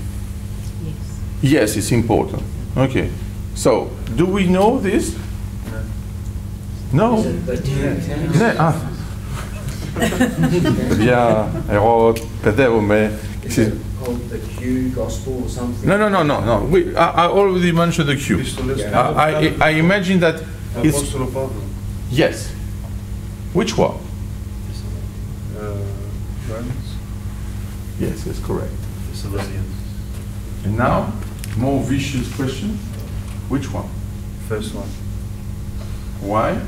Yes. Yes, it's important. Okay. So, do we know this? No. Bien, Hérode, peut-être, mais called the Q Gospel or something? No. I already mentioned the Q. I imagine that it's... Apostle of Pablo. Yes. Which one? Romans. Yes, that's correct. Thessalonians. And now, more vicious question. Which one? First one. Why?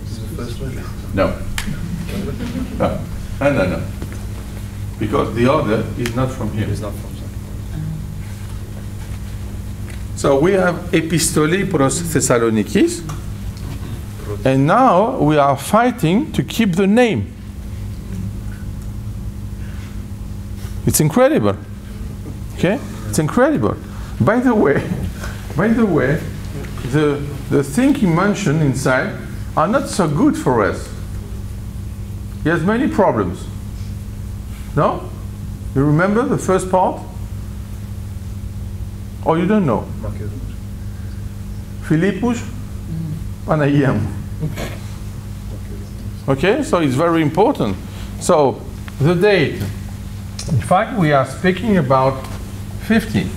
This is the first one. No. No. Because the other is not from here. It's not from something. So we have Epistoli pros Thessalonikis, and now we are fighting to keep the name. It's incredible. Okay? It's incredible. By the way, the thing he mentioned inside are not so good for us. He has many problems. No? You remember the first part? Or you don't know? Philippus Panaiam. Okay, so it's very important. So the date. In fact, we are speaking about 15.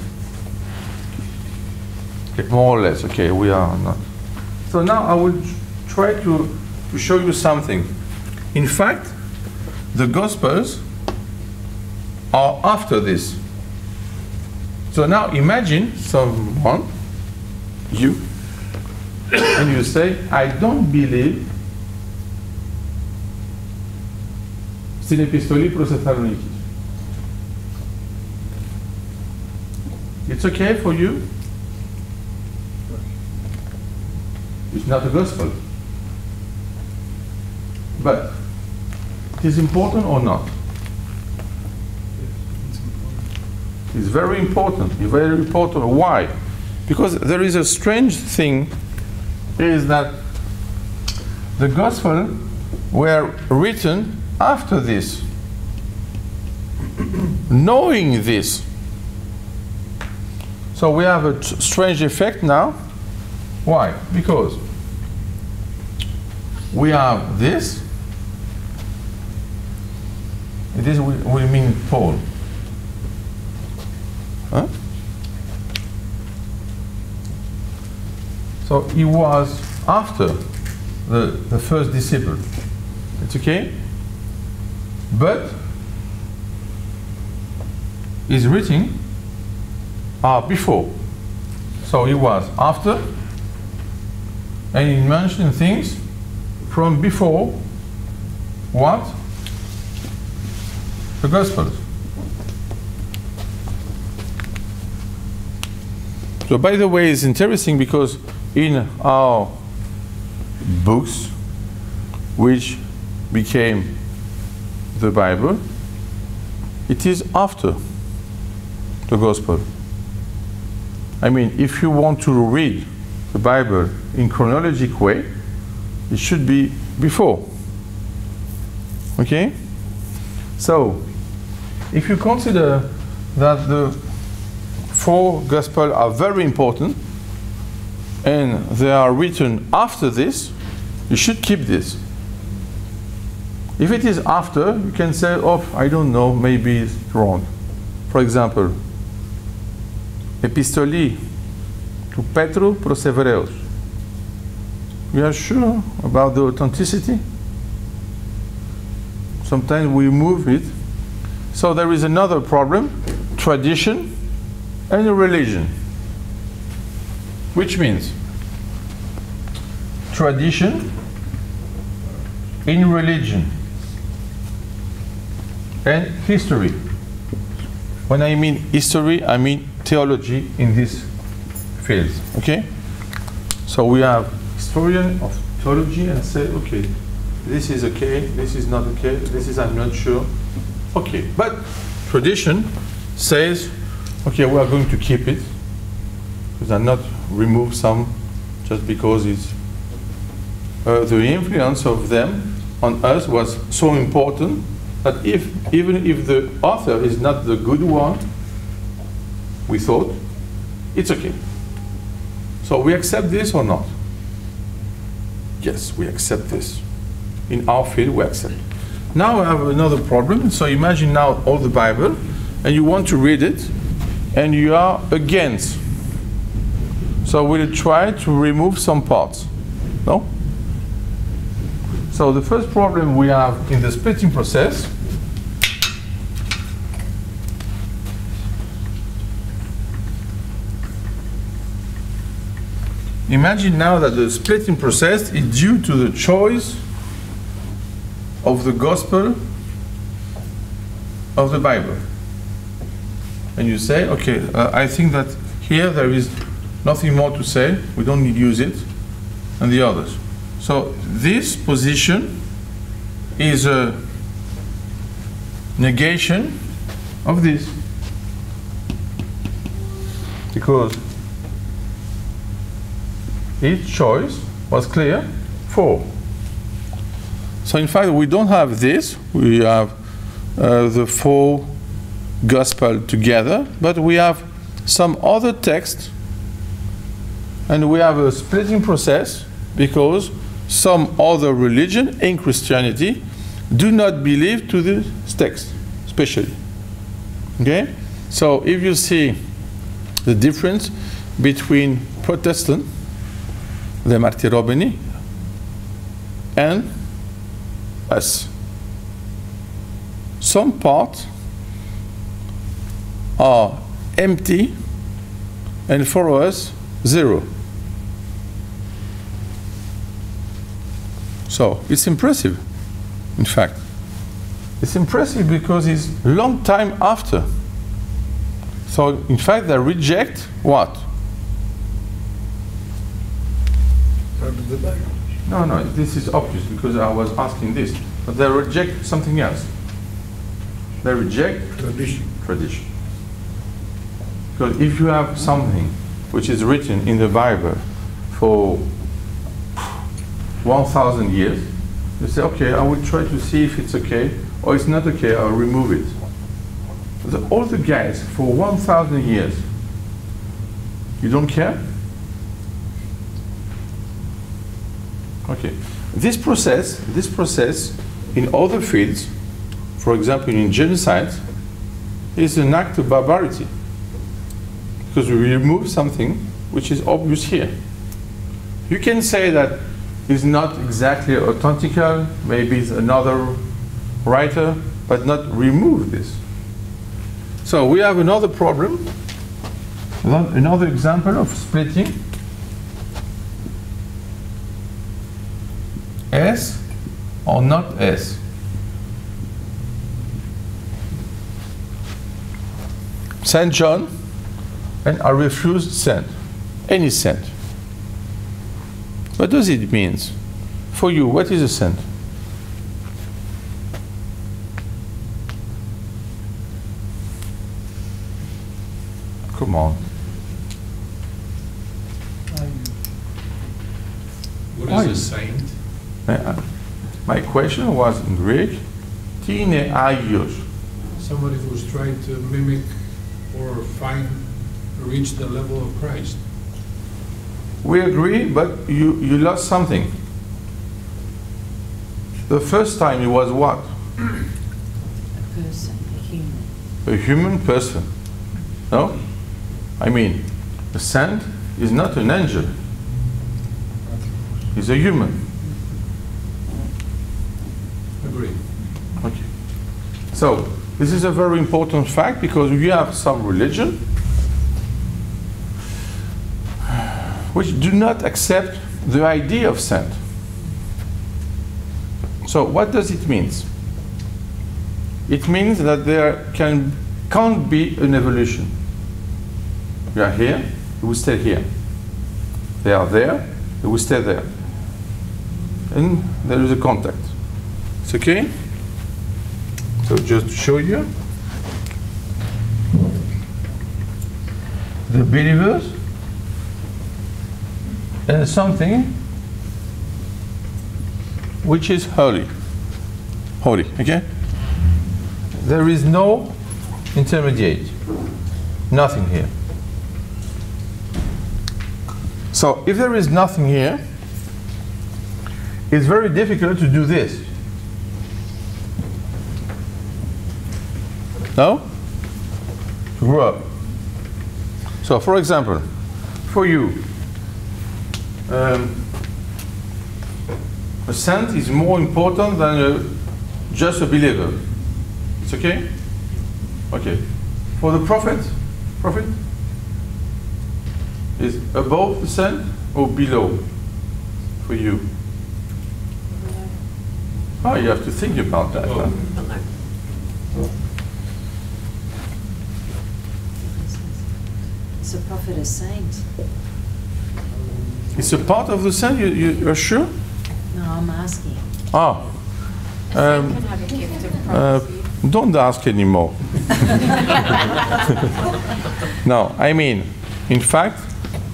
Okay, more or less. Okay, we are not. So now I will try to show you something. In fact, the Gospels are after this. So now imagine someone, you, and you say, I don't believe στην επιστολή προς Θεσσαλονίκη. It's okay for you? It's not a gospel. But it is important or not? It's very important. It's very important. Why? Because there is a strange thing, is that the gospel were written after this, knowing this. So we have a strange effect now. Why? Because we have this. It is we mean Paul. Huh? So he was after the first disciple. It's okay? But his writing are before. So he was after, and he mentioned things from before what? The Gospels. So by the way, it's interesting because in our books, which became the Bible, it is after the Gospel. I mean, if you want to read the Bible in chronological way, it should be before. Okay? So, if you consider that the 4 Gospels are very important and they are written after this, you should keep this. If it is after, you can say, oh, I don't know, maybe it's wrong. For example, Epistoli to Petru προς Εβραίους. We are sure about the authenticity? Sometimes we move it. So there is another problem, tradition and religion. Which means tradition in religion and history. When I mean history, I mean theology in this field. Okay? So we have historian of theology and say, okay, this is okay, this is not okay, this is I'm not sure. Okay, but tradition says, okay, we are going to keep it, because I'm not remove some just because it's the influence of them on us was so important that even if the author is not the good one, we thought, it's okay. So we accept this or not? Yes, we accept this. In our field, we accept. Now I have another problem. So imagine now all the Bible, and you want to read it, and you are against. So we'll try to remove some parts. No? So the first problem we have in the splitting process imagine now that the splitting process is due to the choice of the gospel of the Bible. And you say, okay, I think that here there is nothing more to say, we don't need to use it, and the others. So this position is a negation of this. Because each choice was clear, 4. So in fact, we don't have this. We have the 4 gospel together, but we have some other text, and we have a splitting process because some other religion in Christianity do not believe to this text, especially. Okay? So if you see the difference between Protestant, the martyrobini, and us, some parts are empty, and for us, zero. So it's impressive, in fact. It's impressive because it's a long time after. So in fact they reject what? Part of the Bible. No, this is obvious because I was asking this. But they reject something else. They reject Tradition. tradition. Because if you have something which is written in the Bible for 1,000 years, you say, okay, I will try to see if it's okay, or it's not okay, I'll remove it. All the guys for 1,000 years, you don't care? Okay. This process in other fields, for example in genocide, is an act of barbarity. Because we remove something which is obvious here. You can say that it's not exactly authentical, maybe it's another writer, but not remove this. So we have another problem, another example of splitting. S or not S. Saint John, and I refuse saint, any saint. What does it mean? For you, what is a saint? Come on. What is a saint? My question was in Greek, tine agios. Somebody who's trying to mimic or reach the level of Christ. We agree, but you lost something. The first time it was what? A person, a human. A human person. No? I mean, a saint is not an angel. He's a human. Agree. Okay. So, this is a very important fact because we have some religion which do not accept the idea of saint. So, what does it mean? It means that there can't be an evolution. We are here, we will stay here. They are there, they will stay there. And there is a contact. It's okay? So just to show you, the believers and something which is holy. Holy, okay? There is no intermediate. Nothing here. So if there is nothing here, it's very difficult to do this. No? To grow up. So for example, for you, a saint is more important than just a believer. It's okay? Okay. For the prophet is above the saint or below for you? Oh, you have to think about that. Huh? Is a prophet a saint? It's a part of the saint, you're sure? No, I'm asking. Ah. Can have a gift of prophecy. Don't ask anymore. No, I mean, in fact,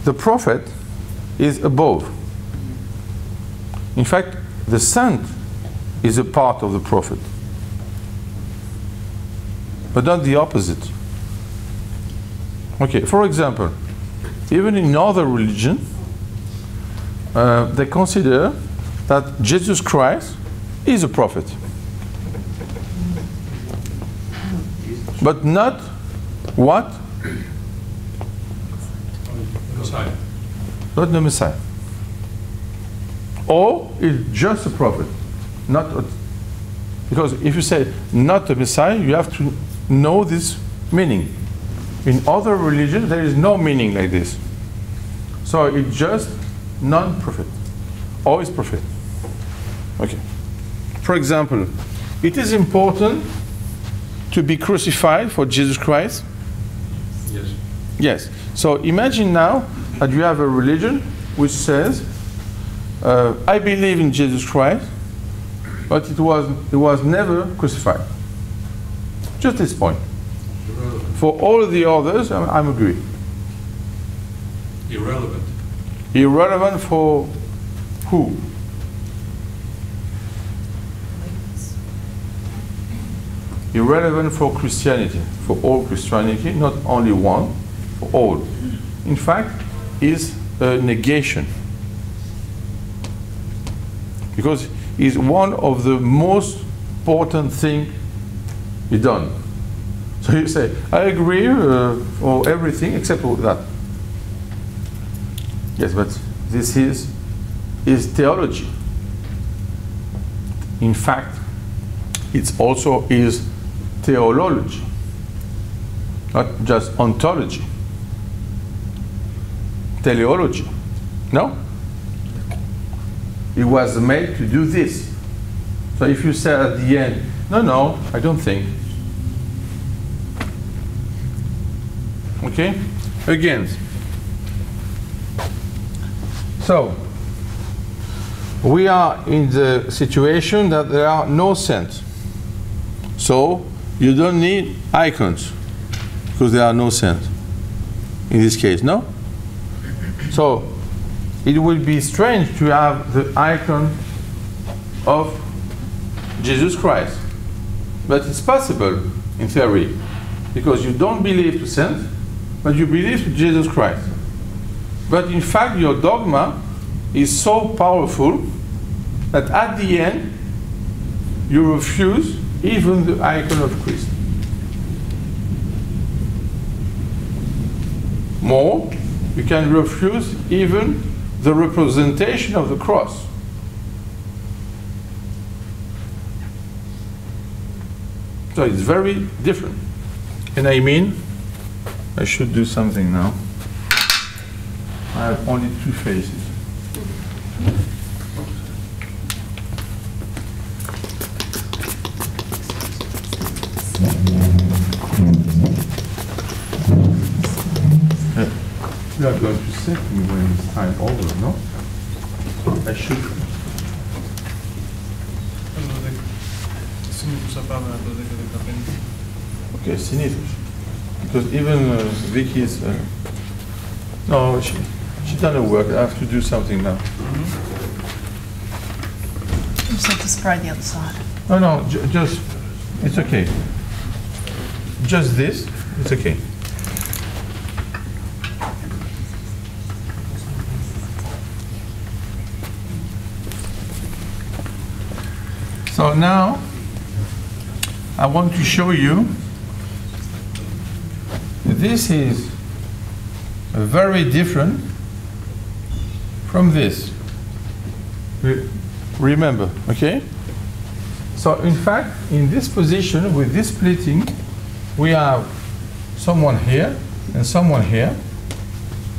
the prophet is above. In fact, the saint is a part of the prophet, but not the opposite. Okay, for example, even in other religion, they consider that Jesus Christ is a prophet, but not What? Messiah. Not the Messiah. Or is just a prophet. Not a, because if you say not the Messiah, you have to know this meaning. In other religions, there is no meaning like this. So it's just non-prophet. Or is prophet. Okay. For example, it is important to be crucified for Jesus Christ. Yes. Yes. So imagine now that you have a religion which says, I believe in Jesus Christ, but it was never crucified. Just this point. Irrelevant. For all the others, I'm agree. Irrelevant. Irrelevant for who? Irrelevant for Christianity, for all Christianity, not only one, for all. In fact, is a negation. Because it's one of the most important things you done. So you say, I agree for everything except for that. Yes, but this is theology. In fact, it also is theology, not just ontology. Teleology. No? It was made to do this. So if you say at the end, no, I don't think. Okay? Again. So, we are in the situation that there are no saints. So, you don't need icons because there are no saints in this case, no? So, it will be strange to have the icon of Jesus Christ. But it's possible in theory because you don't believe to saints, but you believe to Jesus Christ. But in fact, your dogma is so powerful that at the end, you refuse even the icon of Christ. More, you can refuse even the representation of the cross. So it's very different. And I mean, I should do something now. I have only two faces. You are going to set me when it's time over, no? I should. Okay, συνήθως. Because even Vicky is. No, she done her work. I have to do something now. You just have to spray the other side. No, just. It's okay. Just this, it's okay. So now, I want to show you, this is very different from this. Remember, okay? So in fact, in this position, with this splitting, we have someone here and someone here,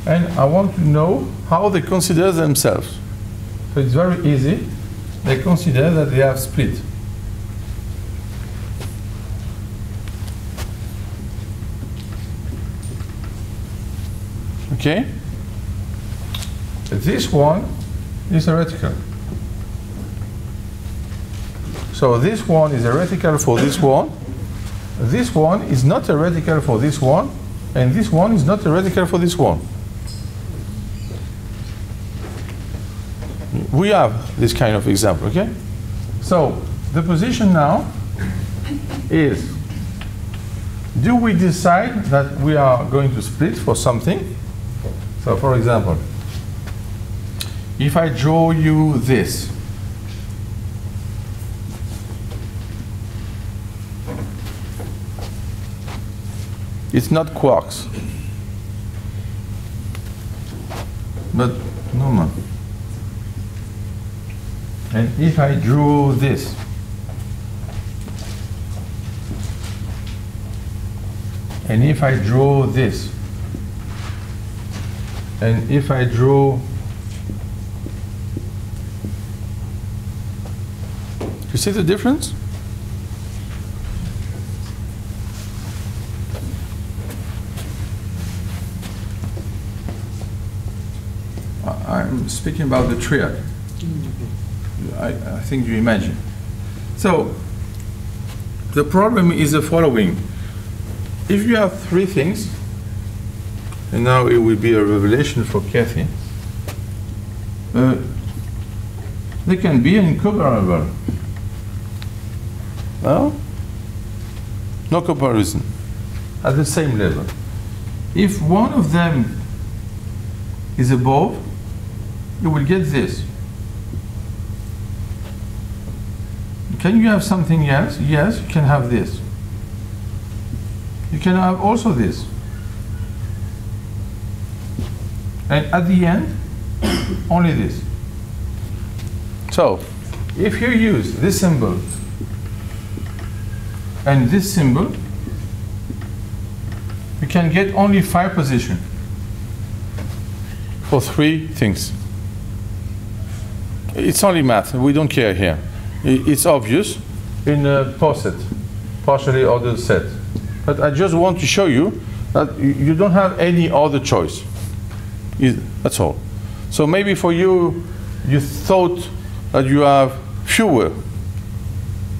and I want to know how they consider themselves. So it's very easy. They consider that they have split. Okay? This one is heretical. So this one is heretical for this one. This one is not heretical for this one. And this one is not heretical for this one. We have this kind of example, okay? So the position now is, do we decide that we are going to split for something? So for example, if I draw you this, It's not quarks. But no man. And if I drew this, and if I draw this, and if I draw, you see the difference? I'm speaking about the triad. I think you imagine. So, the problem is the following. If you have three things, and now it will be a revelation for Kathy, they can be incomparable. No? No comparison. At the same level. If one of them is above, you will get this. Can you have something else? Yes, you can have this. You can have also this. And at the end, only this. So, if you use this symbol and this symbol, you can get only 5 positions for 3 things. It's only math, we don't care here. It's obvious in a poset, partially ordered set. But I just want to show you that you don't have any other choice. That's all. So maybe for you, you thought that you have fewer.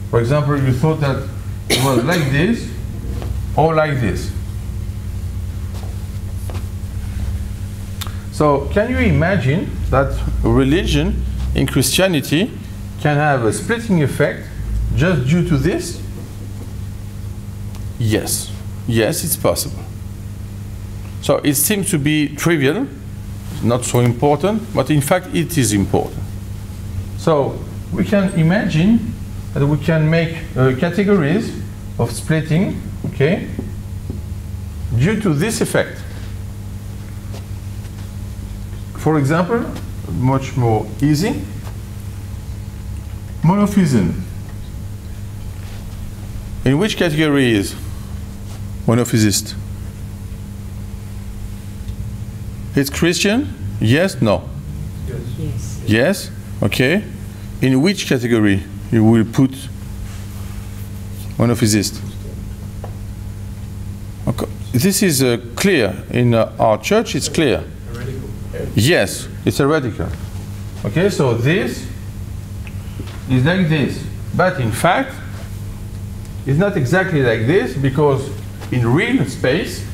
For example, you thought that it was like this or like this. So can you imagine that religion in Christianity can have a splitting effect just due to this? Yes. Yes, it's possible. So it seems to be trivial, not so important, but in fact it is important. So we can imagine that we can make categories of splitting, okay, due to this effect. For example, much more easy, monotheism. In which category is monophysist? It's Christian? Yes? No? Yes. Yes? Okay. In which category you will put monophysist? Okay. This is clear. In our church, it's clear. Heretical. Yes, it's heretical. Okay, so this is like this. But in fact, it's not exactly like this, because in real space,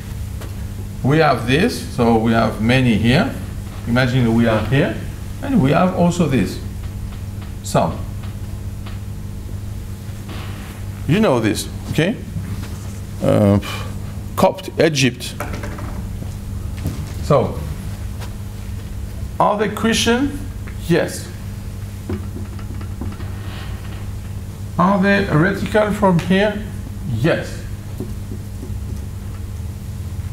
we have this, so we have many here. Imagine we are here, and we have also this. Some. You know this, okay? Copt, Egypt. So, are they Christian? Yes. Are they heretical from here? Yes.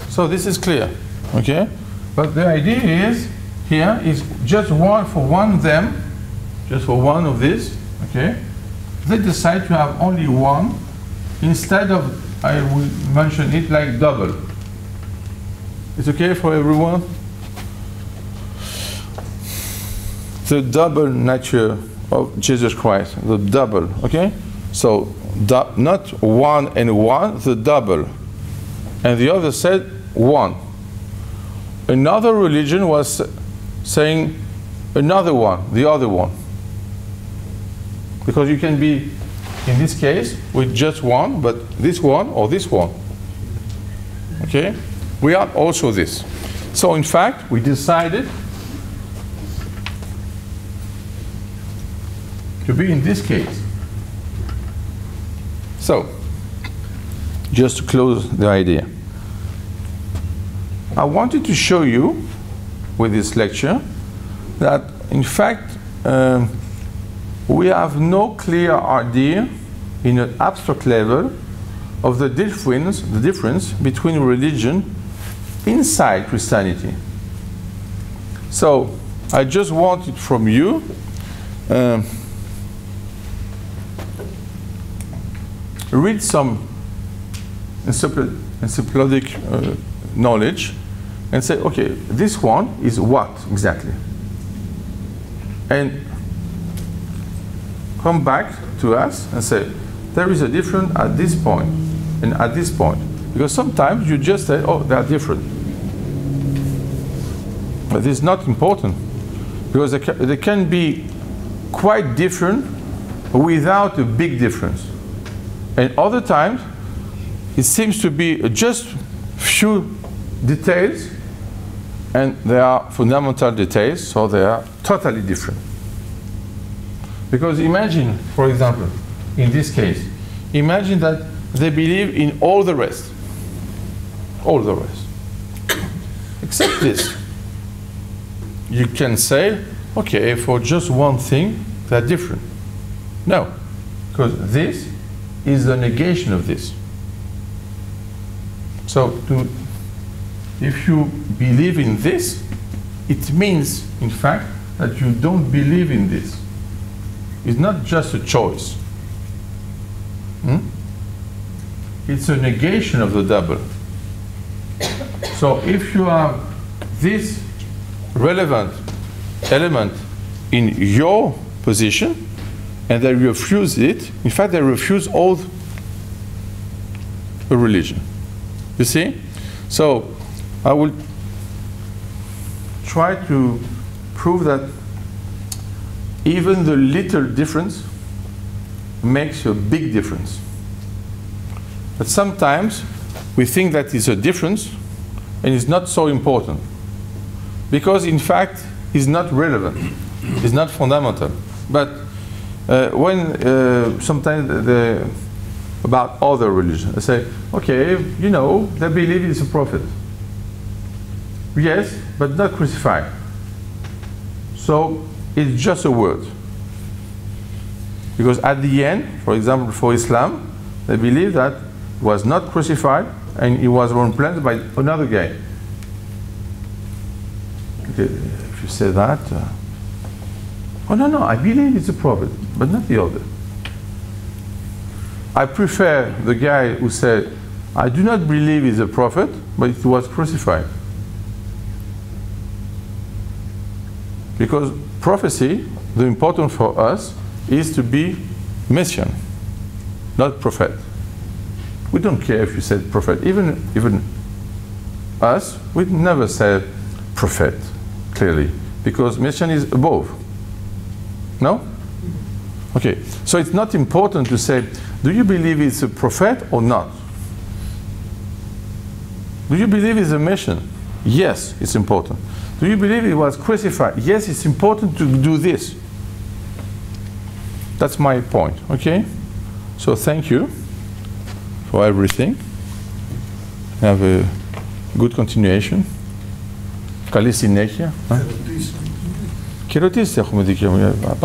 So this is clear, okay? But the idea is, here is just one for one of them, just for one of this, okay? They decide to have only one, instead of, I will mention it like double. It's okay for everyone? The double nature of Jesus Christ, the double, okay? So, not one and one, the double. And the other said one. Another religion was saying another one, the other one. Because you can be, in this case, with just one, but this one or this one. Okay? We are also this. So in fact, we decided to be in this case. So, just to close the idea, I wanted to show you with this lecture that in fact we have no clear idea in an abstract level of the difference between religion inside Christianity. So I just wanted from you read some encyclopedic knowledge and say, okay, this one is what exactly? And come back to us and say, there is a difference at this point and at this point. Because sometimes you just say, oh, they are different. But this is not important, because they can be quite different without a big difference. And other times, it seems to be just few details, and they are fundamental details, so they are totally different. Because imagine, for example, in this case, imagine that they believe in all the rest. All the rest. Except this. You can say, okay, for just one thing, they're different. No, because this is the negation of this. So if you believe in this, it means, in fact, that you don't believe in this. It's not just a choice. It's a negation of the double. So if you have this relevant element in your position and they refuse it, in fact they refuse all the religion. You see? So I will try to prove that even the little difference makes a big difference. But sometimes we think that it's a difference and it's not so important, because in fact it's not relevant, it's not fundamental. But when sometimes about other religions, they say, okay, you know, they believe he's a prophet. Yes, but not crucified. So it's just a word. Because at the end, for example, for Islam, they believe that he was not crucified and he was replaced by another guy. Okay, if you say that, oh no, I believe it's a prophet, but not the other. I prefer the guy who said, I do not believe he's a prophet, but he was crucified. Because prophecy, the important for us, is to be Messian, not prophet. We don't care if you said prophet. Even us, we never said prophet, clearly, because Messian is above. No? Okay, so it's not important to say, do you believe it's a prophet or not? Do you believe it's a Messian? Yes, it's important. Do you believe he was crucified? Yes, it's important to do this. That's my point, okay? So thank you for everything. Have a good continuation. Καλή συνέχεια. Και ρωτήστε, έχουμε δικαίωμα.